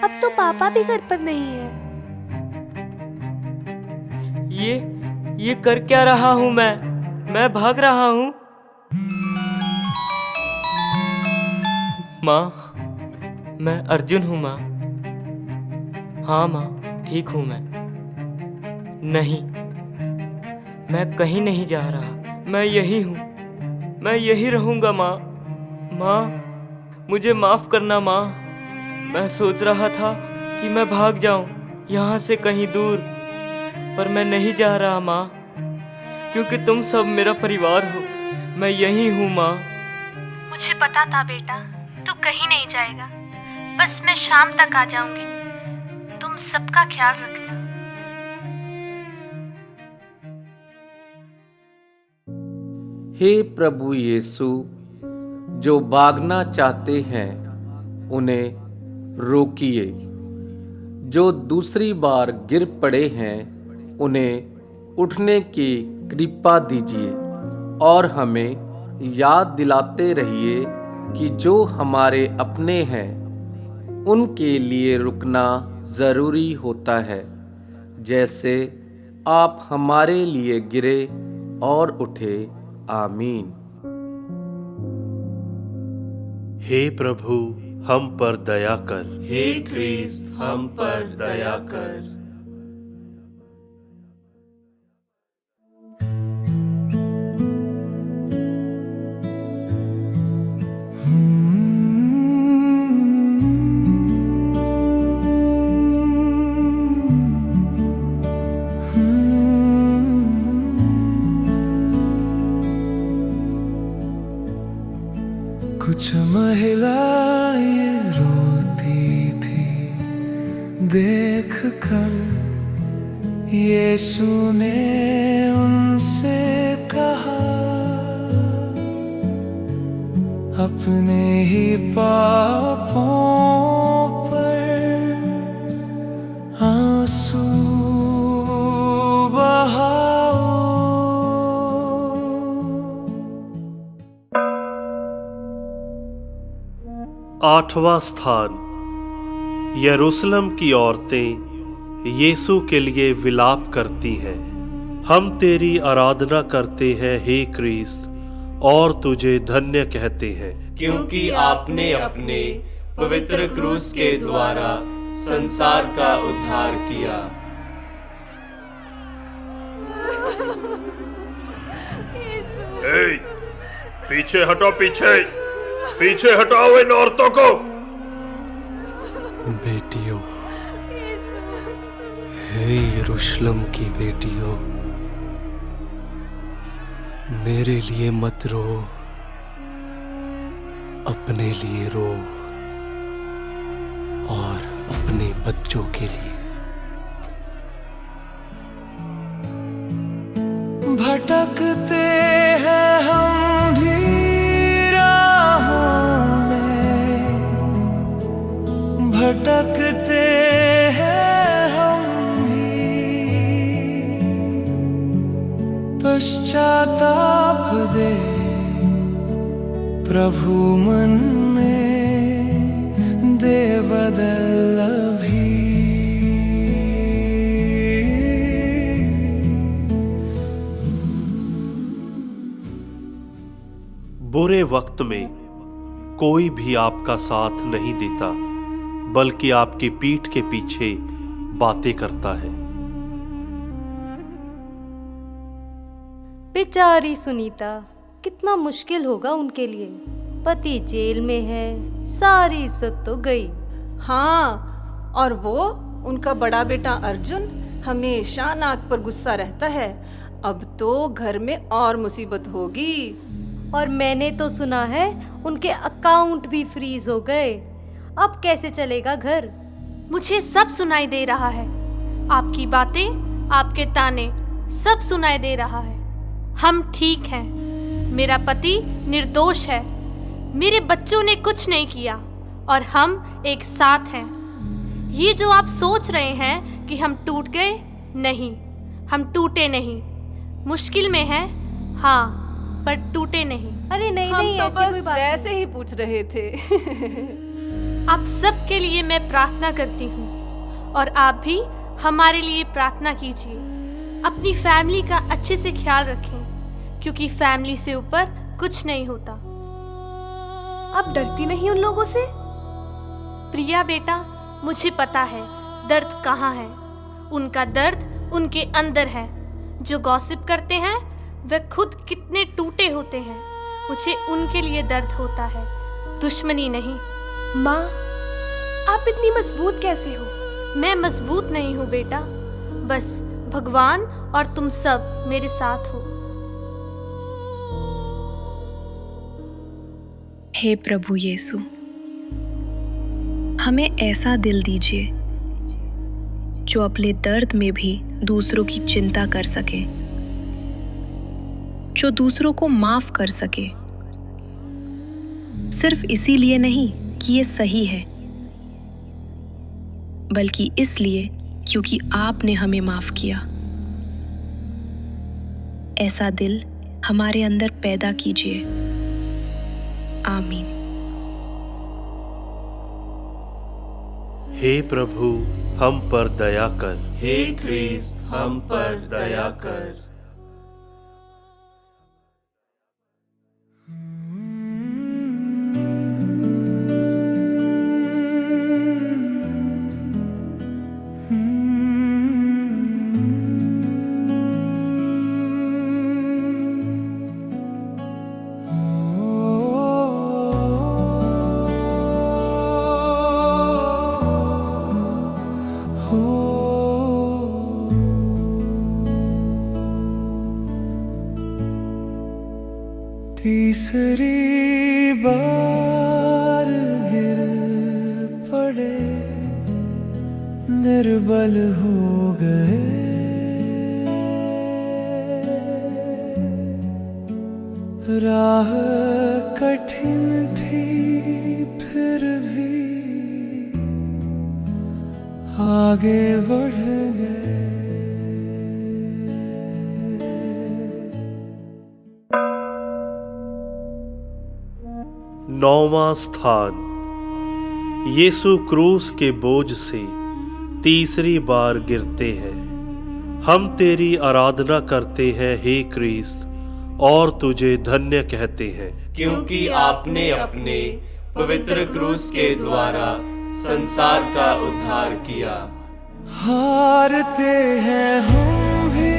अब तो पापा भी घर पर नहीं है। ये कर क्या रहा हूँ मैं भाग रहा हूँ। माँ, मैं अर्जुन हूँ माँ। हाँ माँ, ठीक हूँ मैं। नहीं, मैं कहीं नहीं जा रहा, मैं यही हूँ, मैं यही रहूँगा माँ। माँ, मुझे माफ़ करना माँ। मैं सोच रहा था कि मैं भाग जाऊँ यहाँ से कहीं दूर, पर मैं नहीं जा रहा माँ, क्योंकि तुम सब मेरा परिवार हो। मैं यही हूँ माँ। मुझे पता था बेटा, तू कहीं नहीं जाएगा। बस मैं शाम तक आ जाऊंगी। तुम सबका ख्याल रखना। हे प्रभु यीशु, जो भागना चाहते हैं उन्हें रोकिए। जो दूसरी बार गिर पड़े हैं उन्हें उठने की कृपा दीजिए, और हमें याद दिलाते रहिए कि जो हमारे अपने हैं उनके लिए रुकना ज़रूरी होता है, जैसे आप हमारे लिए गिरे और उठे। आमीन। हे प्रभु, हम पर दया कर। हे क्रिस्त, हम पर दया कर। कुछ महिलाएं रोती थी देख कर, यीशु ने उनसे कहा, अपने ही पापों पर आंसू बहाओ। आठवां स्थान, यरूशलेम की औरतें यीशु के लिए विलाप करती हैं। हम तेरी आराधना करते हैं हे क्रिस्त, और तुझे धन्य कहते हैं, क्योंकि आपने अपने पवित्र क्रूस के द्वारा संसार का उद्धार किया। ए, पीछे हटो, पीछे हटाओ इन औरतों को। बेटियों, हे यरूशलेम की बेटियों, मेरे लिए मत रो, अपने लिए रो और अपने बच्चों के लिए। भटकते हैं हम भी राहों में, भटकते हैं हम भी, पश्चाताप दे प्रभु मन में, दे बदल अभी। बुरे वक्त में कोई भी आपका साथ नहीं देता, बल्कि आपकी पीठ के पीछे बातें करता है। बेचारी सुनीता, कितना मुश्किल होगा उनके लिए। पति जेल में है, सारी इज्जत तो गई। हाँ, और वो उनका बड़ा बेटा अर्जुन हमेशा नाक पर गुस्सा रहता है। अब तो घर में और मुसीबत होगी। और मैंने तो सुना है उनके अकाउंट भी फ्रीज हो गए। अब कैसे चलेगा घर? मुझे सब सुनाई दे रहा है, आपकी बातें, आपके ताने, सब सुनाई दे रहा है। हम ठीक हैं। मेरा पति निर्दोष है। मेरे बच्चों ने कुछ नहीं किया और हम एक साथ हैं। ये जो आप सोच रहे हैं कि हम टूट गए, नहीं, हम टूटे नहीं। मुश्किल में हैं, हाँ, पर टूटे नहीं। अरे नहीं हम नहीं, तो ऐसी कोई बस बात वैसे ही पूछ रहे थे। आप सबके लिए मैं प्रार्थना करती हूँ और आप भी हमारे लिए प्रार्थना कीजिए। अपनी फैमिली का अच्छे से ख्याल रखें, क्योंकि फैमिली से ऊपर कुछ नहीं होता। आप डरती नहीं उन लोगों से? प्रिया बेटा, मुझे पता है दर्द कहाँ है। उनका दर्द उनके अंदर है। जो गॉसिप करते हैं वे खुद कितने टूटे होते हैं। मुझे उनके लिए दर्द होता है, दुश्मनी नहीं। माँ, आप इतनी मजबूत कैसे हो? मैं मजबूत नहीं हूँ बेटा, बस भगवान और तुम सब मेरे साथ हो। हे प्रभु यीशु, हमें ऐसा दिल दीजिए जो अपने दर्द में भी दूसरों की चिंता कर सके, जो दूसरों को माफ कर सके, सिर्फ इसीलिए नहीं कि ये सही है, बल्कि इसलिए क्योंकि आपने हमें माफ किया। ऐसा दिल हमारे अंदर पैदा कीजिए। आमीन। हे प्रभु, हम पर दया कर। हे क्रिस्त, हम पर दया कर। तीसरी बार गिर पड़े, निर्बल हो गए, राह कठिन थी फिर भी आगे बढ़ गए। नौवां स्थान, यीशु क्रूस के बोझ से तीसरी बार गिरते हैं। हम तेरी आराधना करते हैं हे क्रिस्त, और तुझे धन्य कहते हैं, क्योंकि आपने अपने पवित्र क्रूस के द्वारा संसार का उद्धार किया। हारते हैं हम भी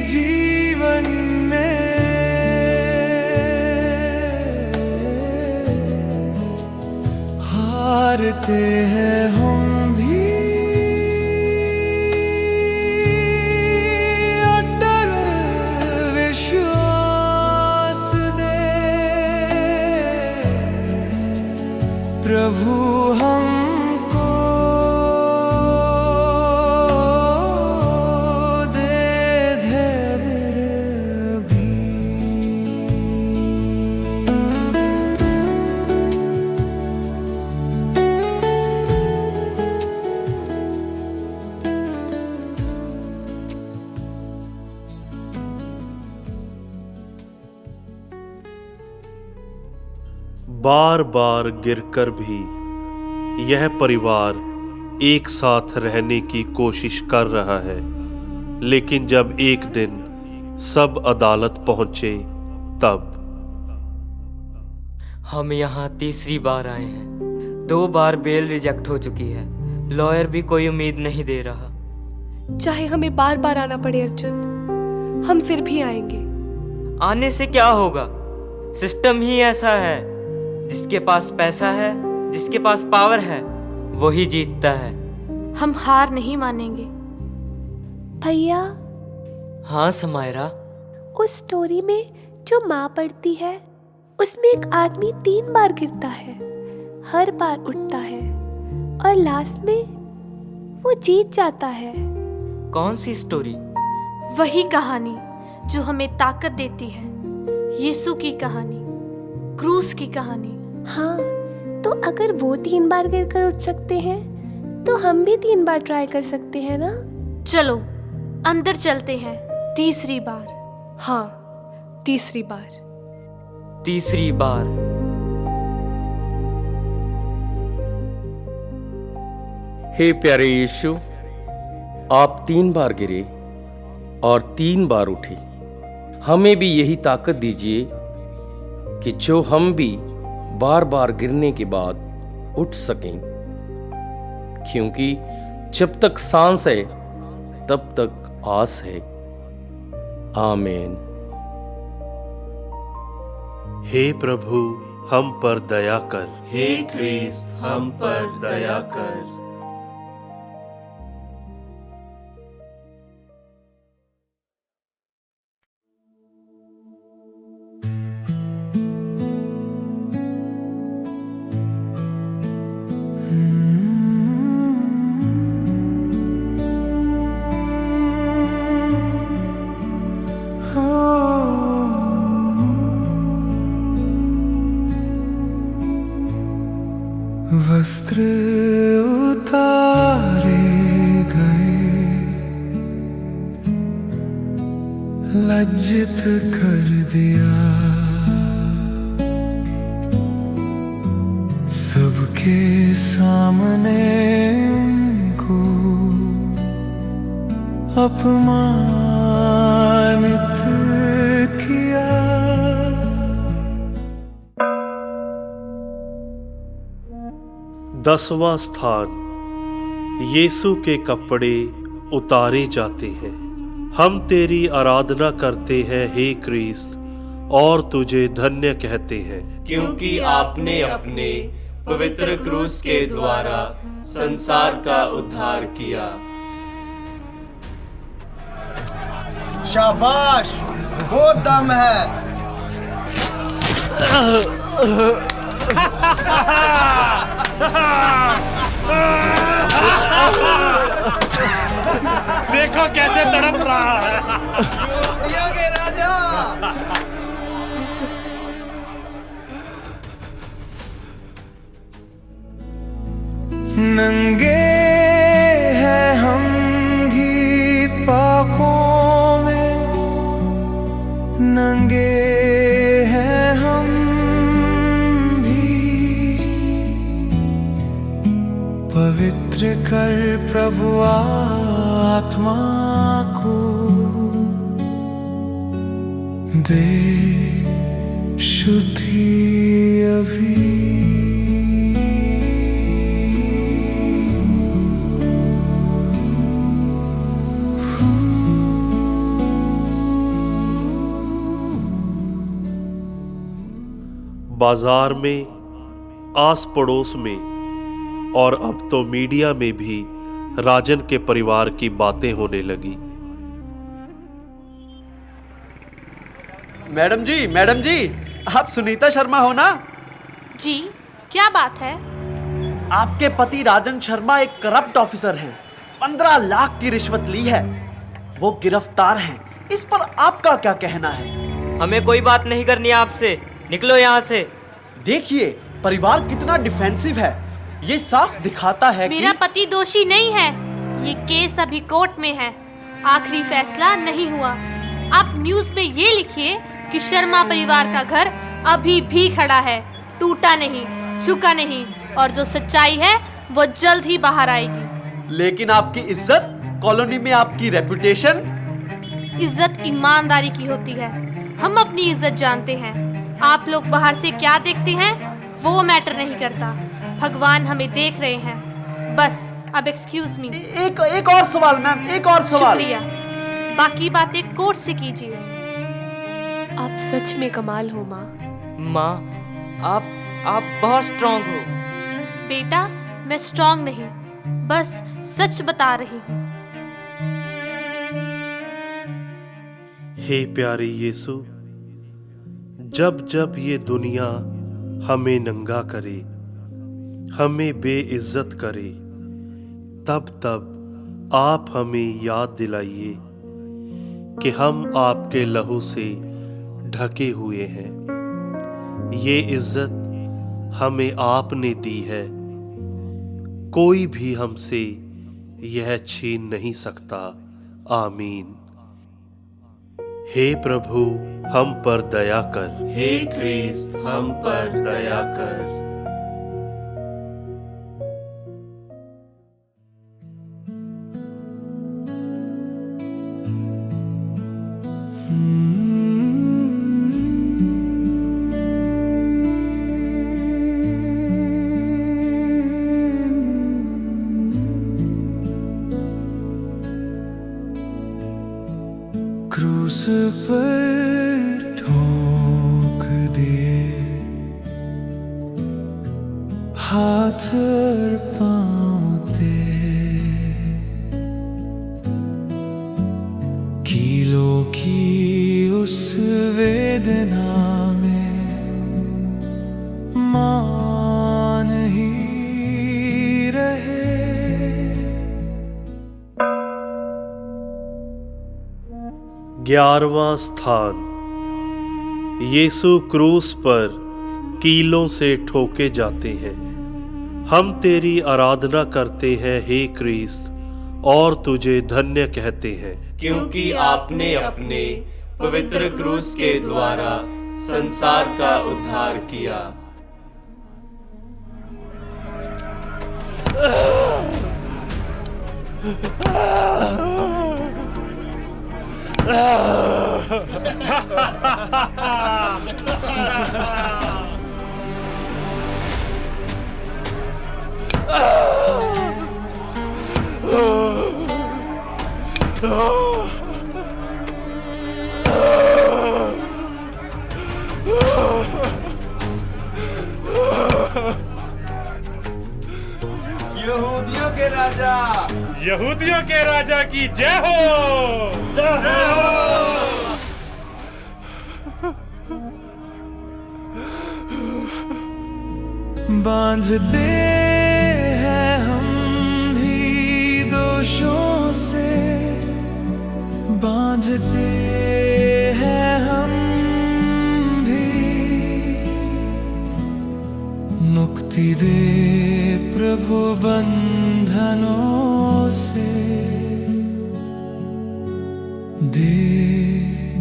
जीवन में, हारते हैं हम भी अटल विश्वास दे। प्रभु हमको दे धैर्य भी। बार बार गिरकर भी यह परिवार एक साथ रहने की कोशिश कर रहा है, लेकिन जब एक दिन सब अदालत पहुंचे तब हम यहाँ तीसरी बार आए हैं। 2 बार बेल रिजेक्ट हो चुकी है। लॉयर भी कोई उम्मीद नहीं दे रहा। चाहे हमें बार बार आना पड़े अर्जुन, हम फिर भी आएंगे। आने से क्या होगा? सिस्टम ही ऐसा है। जिसके पास पैसा है, जिसके पास पावर है, वही जीतता है। हम हार नहीं मानेंगे। भैया, हाँ समायरा, उस स्टोरी में जो माँ पढ़ती है उसमें एक आदमी 3 बार गिरता है, हर बार उठता है और लास्ट में वो जीत जाता है। कौन सी स्टोरी? वही कहानी जो हमें ताकत देती है, यीशु की कहानी, क्रूस की कहानी। हाँ, तो अगर वो 3 बार गिरकर उठ सकते हैं तो हम भी 3 बार ट्राई कर सकते हैं ना? चलो अंदर चलते हैं, तीसरी बार। हाँ, तीसरी बार। तीसरी बार। हे प्यारे यीशु, आप 3 बार गिरे और 3 बार उठे। हमें भी यही ताकत दीजिए कि जो हम भी बार बार गिरने के बाद उठ सकें, क्योंकि जब तक सांस है तब तक आस है। आमीन। हे प्रभु, हम पर दया कर। हे क्रिस्त, हम पर दया कर। वस्त्र उतारे गए, लज्जित कर दिया सबके सामने, उनको अपमानित किया। 10वां स्थान, यीशु के कपड़े उतारे जाते हैं। हम तेरी आराधना करते हैं हे क्रिस्त, और तुझे धन्य कहते हैं, क्योंकि आपने अपने पवित्र क्रूस के द्वारा संसार का उद्धार किया। शाबाश, वो दम है। देखो कैसे तड़प रहा है। योगी राजा। नंगे हैं हम भी पापों में, नंगे हैं हम भी, पवित्र कर प्रभु आत्मा को, दे शुद्धि अभी। बाजार में, आस पड़ोस में और अब तो मीडिया में भी राजन के परिवार की बातें होने लगी। मैडम जी, आप सुनीता शर्मा हो ना? जी, क्या बात है? आपके पति राजन शर्मा एक करप्ट ऑफिसर हैं। 15 लाख की रिश्वत ली है। वो गिरफ्तार हैं। इस पर आपका क्या कहना है? हमें कोई बात नहीं करनी आपसे, निकलो यहाँ से। देखिए परिवार कितना डिफेंसिव है। ये साफ दिखाता है मेरा पति दोषी नहीं है। ये केस अभी कोर्ट में है, आखिरी फैसला नहीं हुआ। आप न्यूज़ में ये लिखिए कि शर्मा परिवार का घर अभी भी खड़ा है, टूटा नहीं, झुका नहीं, और जो सच्चाई है वो जल्द ही बाहर आएगी। लेकिन आपकी इज्जत, कॉलोनी में आपकी रेपुटेशन। इज्जत ईमानदारी की होती है। हम अपनी इज्जत जानते हैं। आप लोग बाहर से क्या देखते हैं वो मैटर नहीं करता। भगवान हमें देख रहे हैं। बस अब एक्सक्यूज मी। एक और सवाल मैम, एक और सवाल। शुक्रिया। बाकी बातें कोर्ट से कीजिए। आप सच में कमाल हो माँ। माँ, आप बहुत स्ट्रांग हो। बेटा, मैं स्ट्रांग नहीं, बस सच बता रही हूँ। हे प्यारे यीशु, जब जब ये दुनिया हमें नंगा करे, हमें बेइज्जत करे, तब तब आप हमें याद दिलाइए कि हम आपके लहू से ढके हुए हैं। ये इज्जत हमें आपने दी है, कोई भी हमसे यह छीन नहीं सकता। आमीन। हे प्रभु, हम पर दया कर। हे क्रिस्त, हम पर दया कर। क्रूस पर ठोक दिए हाथ और पाँव दे, कीलों की उस वेदना में मान ही रहे। 11वां स्थान। यीशु क्रूस पर कीलों से ठोके जाते हैं। हम तेरी आराधना करते हैं हे क्रिस्त, और तुझे धन्य कहते हैं, क्योंकि आपने अपने पवित्र क्रूस के द्वारा संसार का उद्धार किया। यहूदियों के राजा, यहूदियों के राजा की जय हो, जय हो। बांधते हैं हम भी दोषों से, बांधते हैं हम भी, मुक्ति दे प्रभु बंधनों से, दे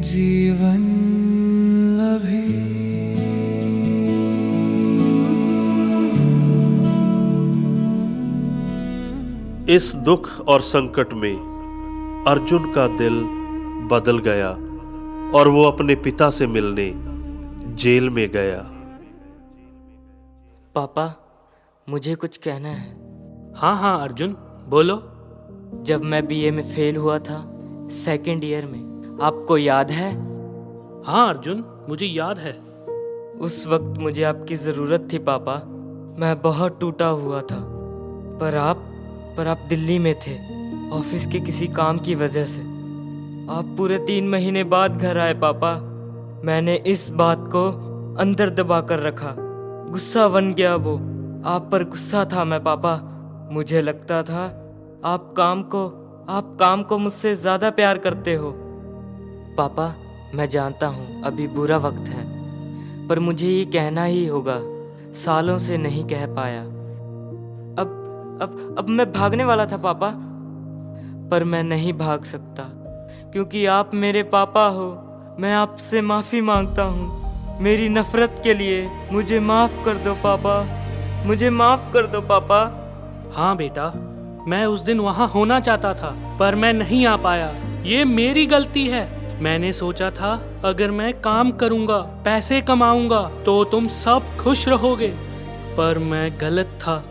जीवन अभी। इस दुख और संकट में अर्जुन का दिल बदल गया और वो अपने पिता से मिलने जेल में गया। पापा, मुझे कुछ कहना है। हाँ हाँ अर्जुन, बोलो। जब मैं बीए में फेल हुआ था, सेकंड ईयर में, आपको याद है? हाँ अर्जुन, मुझे याद है। उस वक्त मुझे आपकी ज़रूरत थी पापा। मैं बहुत टूटा हुआ था, पर आप दिल्ली में थे, ऑफिस के किसी काम की वजह से। आप पूरे 3 महीने बाद घर आए पापा। मैंने इस बात को अंदर दबा कर रखा, गुस्सा बन गया वो। आप पर गुस्सा था मैं पापा। मुझे लगता था आप काम को मुझसे ज़्यादा प्यार करते हो। पापा, मैं जानता हूँ अभी बुरा वक्त है, पर मुझे ये कहना ही होगा। सालों से नहीं कह पाया। अब मैं भागने वाला था पापा, पर मैं नहीं भाग सकता, क्योंकि आप मेरे पापा हो। मैं आपसे माफ़ी मांगता हूँ मेरी नफरत के लिए। मुझे माफ़ कर दो पापा, मुझे माफ़ कर दो पापा। हाँ बेटा, मैं उस दिन वहाँ होना चाहता था, पर मैं नहीं आ पाया। ये मेरी गलती है। मैंने सोचा था अगर मैं काम करूँगा, पैसे कमाऊँगा, तो तुम सब खुश रहोगे, पर मैं गलत था।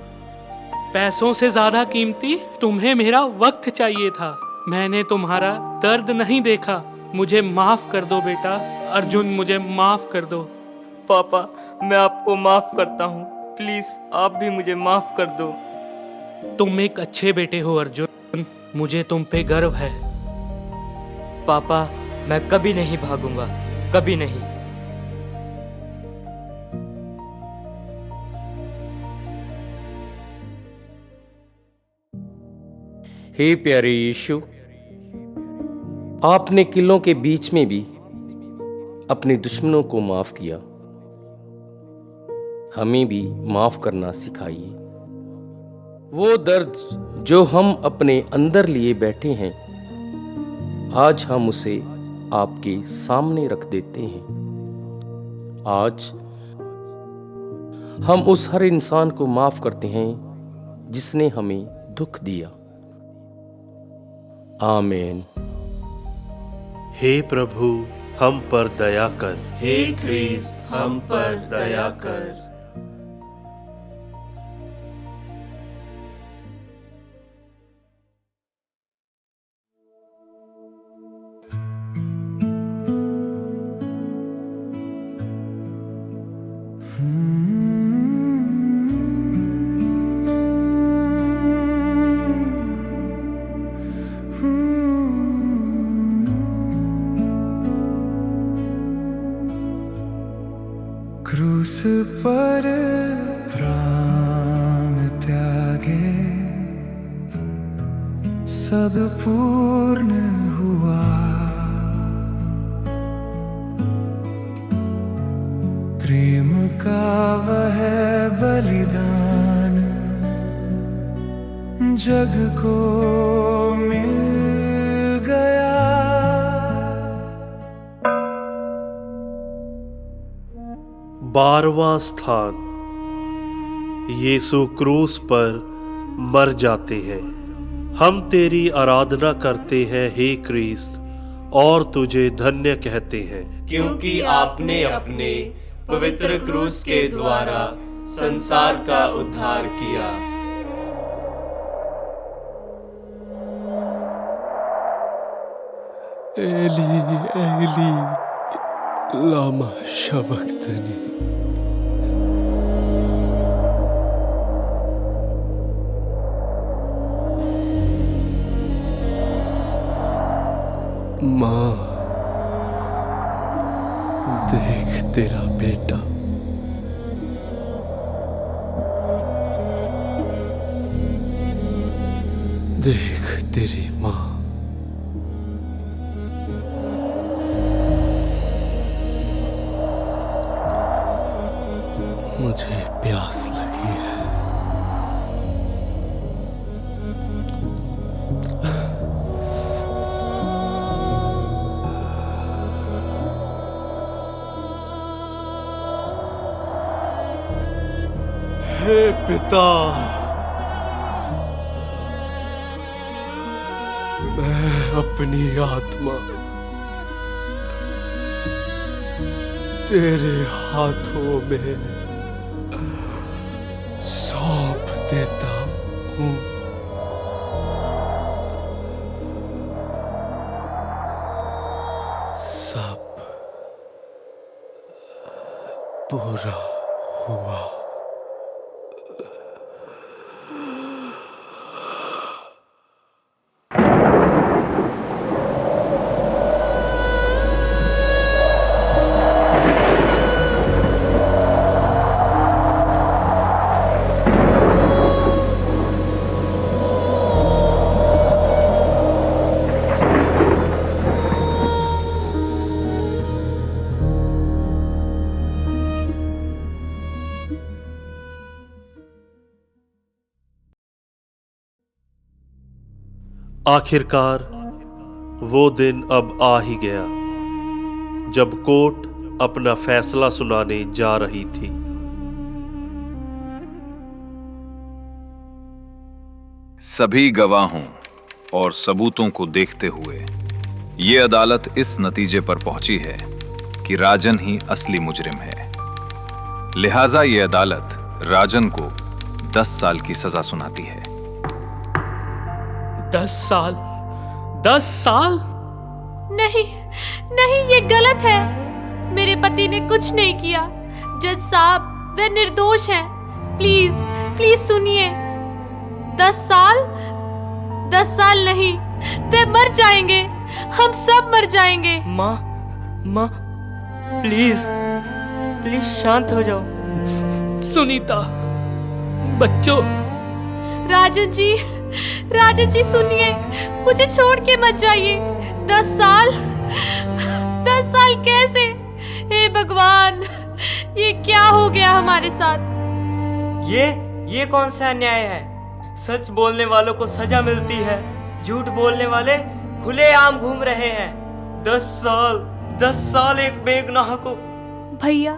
पैसों से ज्यादा कीमती तुम्हें मेरा वक्त चाहिए था। मैंने तुम्हारा दर्द नहीं देखा। मुझे माफ कर दो बेटा। अर्जुन, मुझे माफ कर दो। पापा, मैं आपको माफ करता हूँ, प्लीज आप भी मुझे माफ कर दो। तुम एक अच्छे बेटे हो अर्जुन, मुझे तुम पे गर्व है। पापा, मैं कभी नहीं भागूंगा, कभी नहीं। हे प्यारे यीशु, आपने किलों के बीच में भी अपने दुश्मनों को माफ किया। हमें भी माफ करना सिखाइए। वो दर्द जो हम अपने अंदर लिए बैठे हैं, आज हम उसे आपके सामने रख देते हैं। आज हम उस हर इंसान को माफ करते हैं जिसने हमें दुख दिया। आमीन। हे प्रभु, हम पर दया कर। हे क्रिस्त, हम पर दया कर। क्रूस पर प्राण त्यागे, सब पूर्ण हुआ। प्रेम का वह बलिदान जग को मिल गया। 12वां स्थान, यीशु क्रूस पर मर जाते हैं। हम तेरी आराधना करते हैं हे क्रिस्त, और तुझे धन्य कहते हैं, क्योंकि आपने अपने पवित्र क्रूस के द्वारा संसार का उद्धार किया। एली एली लामा शबक्तनी। माँ, देख तेरा बेटा। देख तेरी माँ। मुझे प्यास लगी है। हे पिता, मैं अपनी आत्मा तेरे हाथों में सौंप देता हूँ। सब पूरा हुआ। आखिरकार वो दिन अब आ ही गया जब कोर्ट अपना फैसला सुनाने जा रही थी। सभी गवाहों और सबूतों को देखते हुए ये अदालत इस नतीजे पर पहुंची है कि राजन ही असली मुजरिम है। लिहाजा ये अदालत राजन को 10 साल की सजा सुनाती है। 10 साल? 10 साल? नहीं नहीं, ये गलत है। मेरे पति ने कुछ नहीं किया। जज साहब, वे निर्दोष हैं। प्लीज प्लीज सुनिए। 10 साल? 10 साल नहीं, वे मर जाएंगे। हम सब मर जाएंगे। माँ, माँ, प्लीज प्लीज शांत हो जाओ। सुनीता, बच्चों। राजन जी, राजन जी सुनिए, मुझे छोड़ के मत जाइए। 10 साल कैसे? हे भगवान, ये क्या हो गया हमारे साथ? ये कौन सा अन्याय है? सच बोलने वालों को सजा मिलती है, झूठ बोलने वाले खुलेआम घूम रहे हैं। 10 साल एक बेगुनाह को। भैया,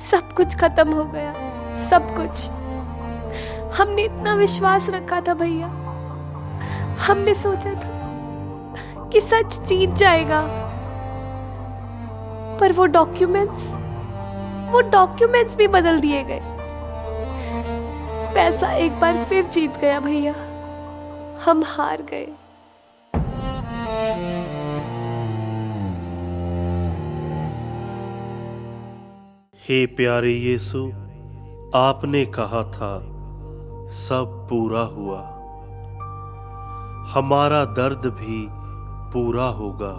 सब कुछ खत्म हो गया, सब कुछ। हमने इतना विश्वास रखा था भैया, हमने सोचा था कि सच जीत जाएगा, पर वो डॉक्यूमेंट्स भी बदल दिए गए। पैसा एक बार फिर जीत गया भैया, हम हार गए। हे प्यारे यीशु, आपने कहा था सब पूरा हुआ। हमारा दर्द भी पूरा होगा,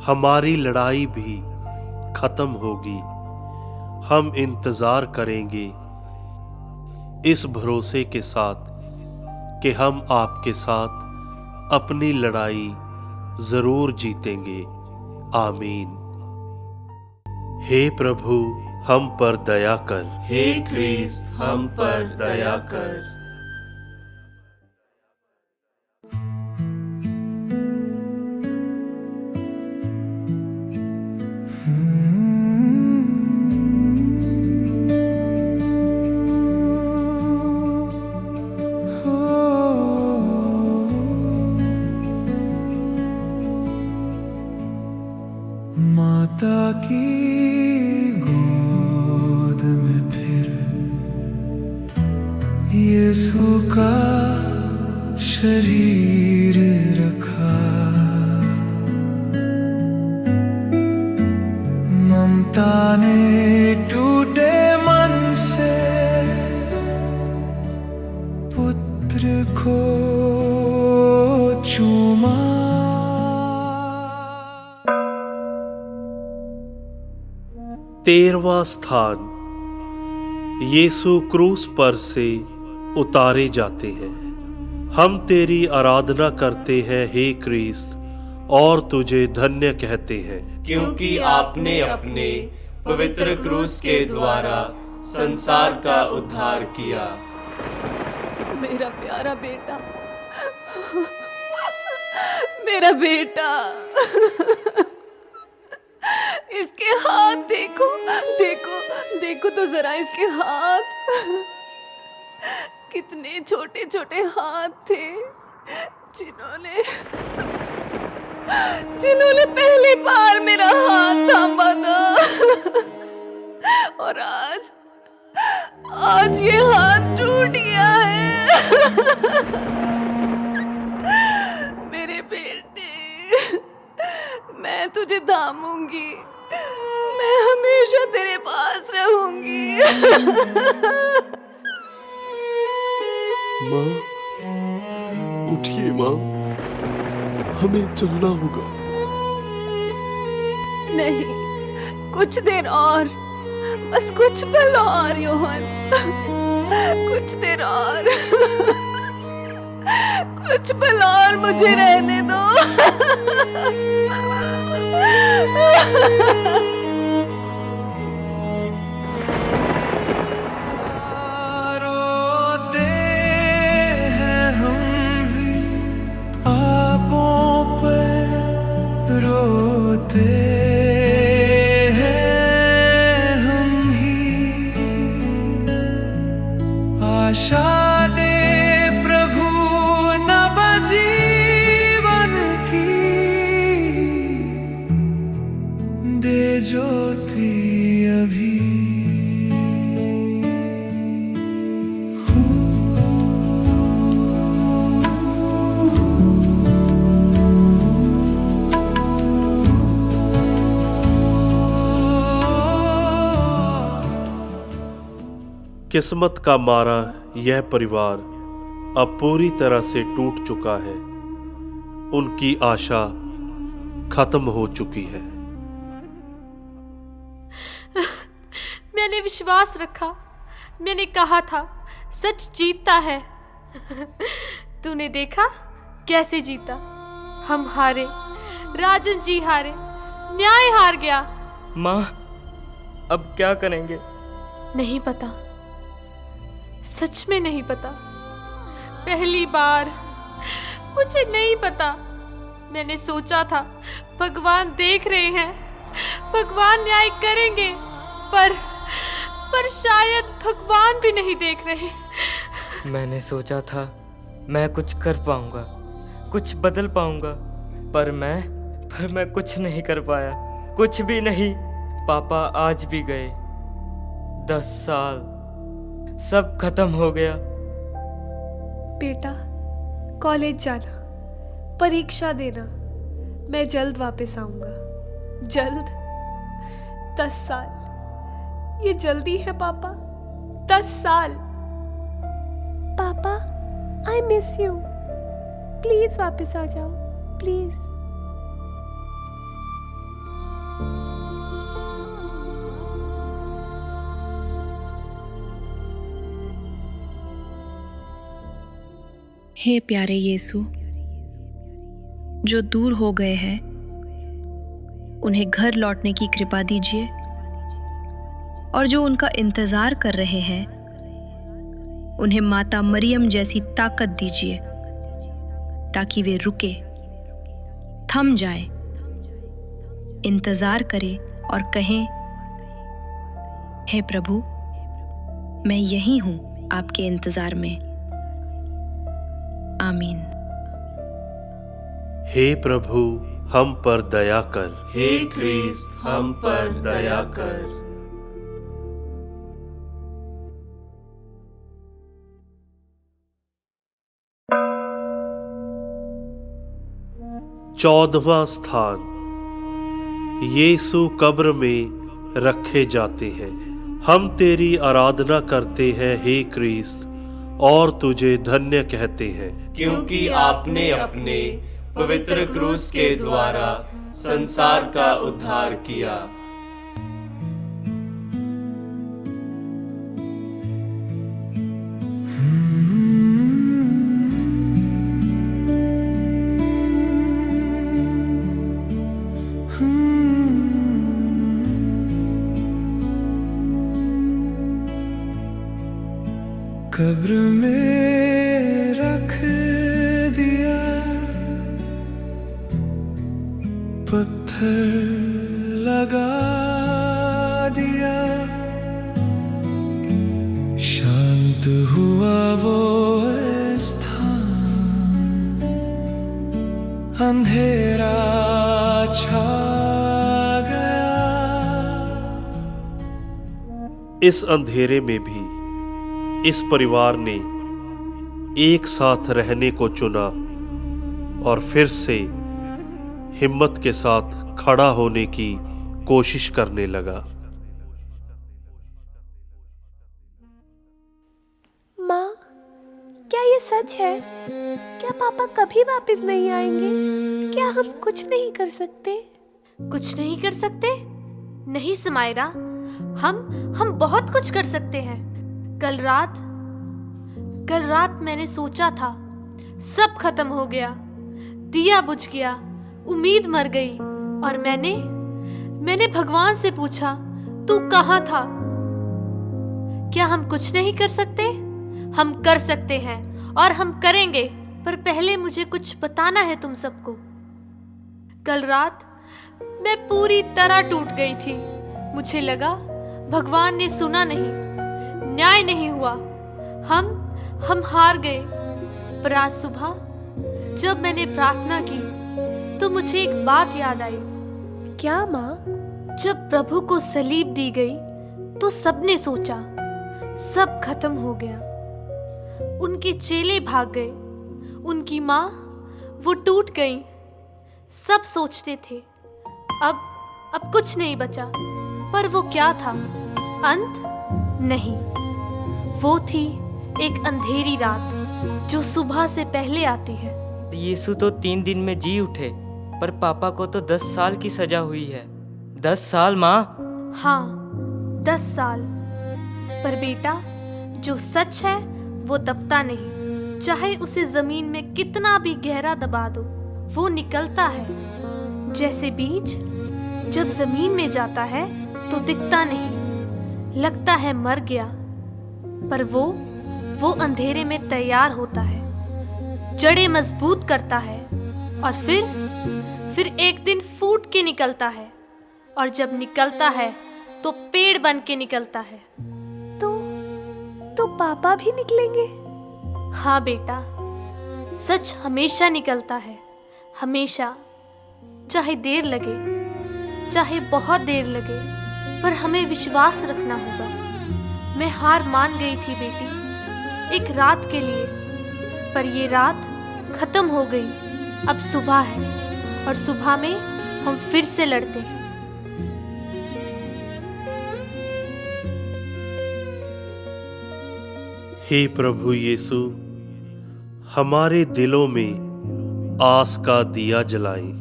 हमारी लड़ाई भी खत्म होगी। हम इंतजार करेंगे इस भरोसे के साथ कि हम आपके साथ अपनी लड़ाई जरूर जीतेंगे। आमीन। हे प्रभु, हम पर दया कर। हे क्रिस्त, हम पर दया कर। माता की गोद में फिर यीशु का शरीर रखा। ममता ने टूटे मन से पुत्र को चूमा। तेरहवां स्थान, यीशु क्रूस पर से उतारे जाते हैं। हम तेरी आराधना करते हैं हे क्रिस्त, और तुझे धन्य कहते हैं, क्योंकि आपने अपने पवित्र क्रूस के द्वारा संसार का उद्धार किया। मेरा प्यारा बेटा, मेरा बेटा, इसके हाथ देखो, देखो, देखो तो जरा इसके हाथ, कितने छोटे छोटे हाथ थे जिन्होंने पहली बार मेरा हाथ थामा था, और आज ये हाथ टूट गया है। मेरे बेटे, मैं तुझे थामूंगी, मैं हमेशा तेरे पास रहूंगी। माँ, उठिए माँ, हमें चलना होगा। नहीं, कुछ देर और, बस कुछ पल और योहन, कुछ देर और, कुछ पल और मुझे रहने दो। रोते हैं हम भी पापों पे, रोते हैं हम ही आशा दे प्रभु नव जीवन की, दे ज्योति अभी। किस्मत का मारा यह परिवार अब पूरी तरह से टूट चुका है। उनकी आशा खत्म हो चुकी है। मैंने विश्वास रखा, मैंने कहा था सच जीतता है, तूने देखा कैसे जीता? हम हारे, राजन जी हारे, न्याय हार गया। माँ, अब क्या करेंगे? नहीं पता, सच में नहीं पता। पहली बार मुझे नहीं पता। मैंने सोचा था भगवान देख रहे हैं, भगवान न्याय करेंगे, पर शायद भगवान भी नहीं देख रहे। मैंने सोचा था मैं कुछ कर पाऊंगा, कुछ बदल पाऊंगा, पर मैं कुछ नहीं कर पाया, कुछ भी नहीं। पापा आज भी गए। 10 साल, सब खत्म हो गया। बेटा, कॉलेज जाना, परीक्षा देना, मैं जल्द वापस आऊंगा, जल्द। 10 साल, ये जल्दी है पापा, 10 साल। पापा, आई मिस यू, प्लीज वापस आ जाओ, प्लीज। हे प्यारे यीशु, जो दूर हो गए हैं उन्हें घर लौटने की कृपा दीजिए, और जो उनका इंतजार कर रहे हैं उन्हें माता मरियम जैसी ताकत दीजिए, ताकि वे रुके, थम जाए, इंतजार करें और कहें, हे प्रभु, मैं यहीं हूं आपके इंतजार में। आमीन। हे प्रभु, हम पर दया कर। हे क्रिस्त, हम पर दया कर। चौदहवां स्थान, यीशु कब्र में रखे जाते हैं। हम तेरी आराधना करते हैं हे क्रिस्त, और तुझे धन्य कहते हैं, क्योंकि आपने अपने पवित्र क्रूस के द्वारा संसार का उद्धार किया। कब्र में रख दिया, पत्थर लगा दिया, शांत हुआ वो स्थान, अंधेरा छा गया। इस अंधेरे में भी इस परिवार ने एक साथ रहने को चुना और फिर से हिम्मत के साथ खड़ा होने की कोशिश करने लगा। माँ, क्या ये सच है? क्या पापा कभी वापस नहीं आएंगे? क्या हम कुछ नहीं कर सकते? कुछ नहीं कर सकते? नहीं समायरा, हम बहुत कुछ कर सकते हैं। कल रात मैंने सोचा था सब खत्म हो गया, दिया बुझ गया, उम्मीद मर गई, और मैंने भगवान से पूछा, तू कहाँ था? क्या हम कुछ नहीं कर सकते? हम कर सकते हैं और हम करेंगे, पर पहले मुझे कुछ बताना है तुम सबको। कल रात मैं पूरी तरह टूट गई थी। मुझे लगा भगवान ने सुना नहीं, न्याय नहीं हुआ, हम हार गए। पर आज सुबह जब मैंने प्रार्थना की तो मुझे एक बात याद आई। क्या माँ? जब प्रभु को सलीब दी गई तो सबने सोचा सब खत्म हो गया। उनके चेले भाग गए, उनकी माँ वो टूट गई। सब सोचते थे अब कुछ नहीं बचा, पर वो क्या था? अंत नहीं, वो थी एक अंधेरी रात जो सुबह से पहले आती है। यीशु तो 3 दिन में जी उठे, पर पापा को तो 10 साल की सजा हुई है। 10 साल माँ? हाँ, 10 साल। पर बेटा, जो सच है वो दबता नहीं, चाहे उसे जमीन में कितना भी गहरा दबा दो, वो निकलता है। जैसे बीज जब जमीन में जाता है तो दिखता नहीं, लगता है मर गया, पर वो अंधेरे में तैयार होता है, जड़ें मजबूत करता है और फिर एक दिन फूट के निकलता है, और जब निकलता है तो पेड़ बन के निकलता है। तो पापा भी निकलेंगे? हाँ बेटा, सच हमेशा निकलता है, हमेशा। चाहे देर लगे, चाहे बहुत देर लगे, पर हमें विश्वास रखना होगा। मैं हार मान गई थी बेटी, एक रात के लिए, पर ये रात खत्म हो गई। अब सुबह है और सुबह में हम फिर से लड़ते हैं। हे प्रभु यीशु, हमारे दिलों में आस का दिया जलाएं।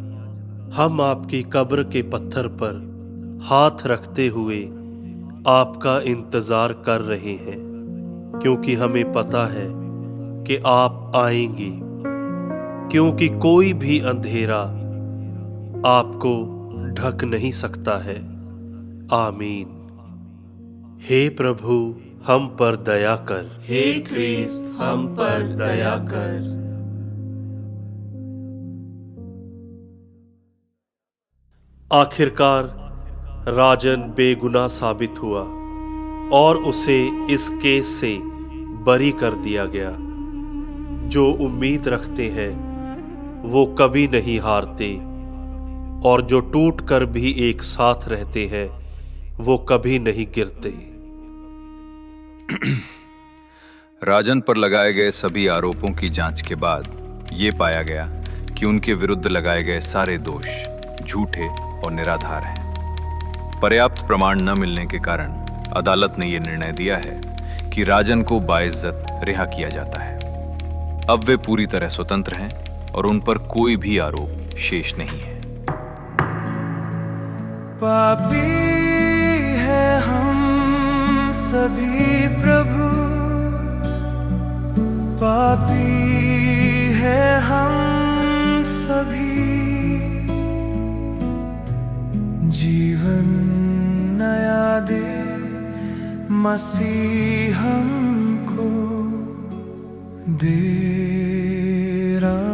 हम आपकी कब्र के पत्थर पर हाथ रखते हुए आपका इंतजार कर रहे हैं, क्योंकि हमें पता है कि आप आएंगे, क्योंकि कोई भी अंधेरा आपको ढक नहीं सकता है। आमीन। हे प्रभु, हम पर दया कर। हे क्रिस्त, हम पर दया कर। आखिरकार राजन बेगुनाह साबित हुआ और उसे इस केस से बरी कर दिया गया। जो उम्मीद रखते हैं वो कभी नहीं हारते, और जो टूट कर भी एक साथ रहते हैं वो कभी नहीं गिरते। राजन पर लगाए गए सभी आरोपों की जांच के बाद ये पाया गया कि उनके विरुद्ध लगाए गए सारे दोष झूठे और निराधार हैं। पर्याप्त प्रमाण न मिलने के कारण अदालत ने यह निर्णय दिया है कि राजन को बाइज्जत रिहा किया जाता है। अब वे पूरी तरह स्वतंत्र हैं और उन पर कोई भी आरोप शेष नहीं है। पापी है हम सभी प्रभु, पापी है हम सभी। जीवन नया दे मसीह हमको दे रहा।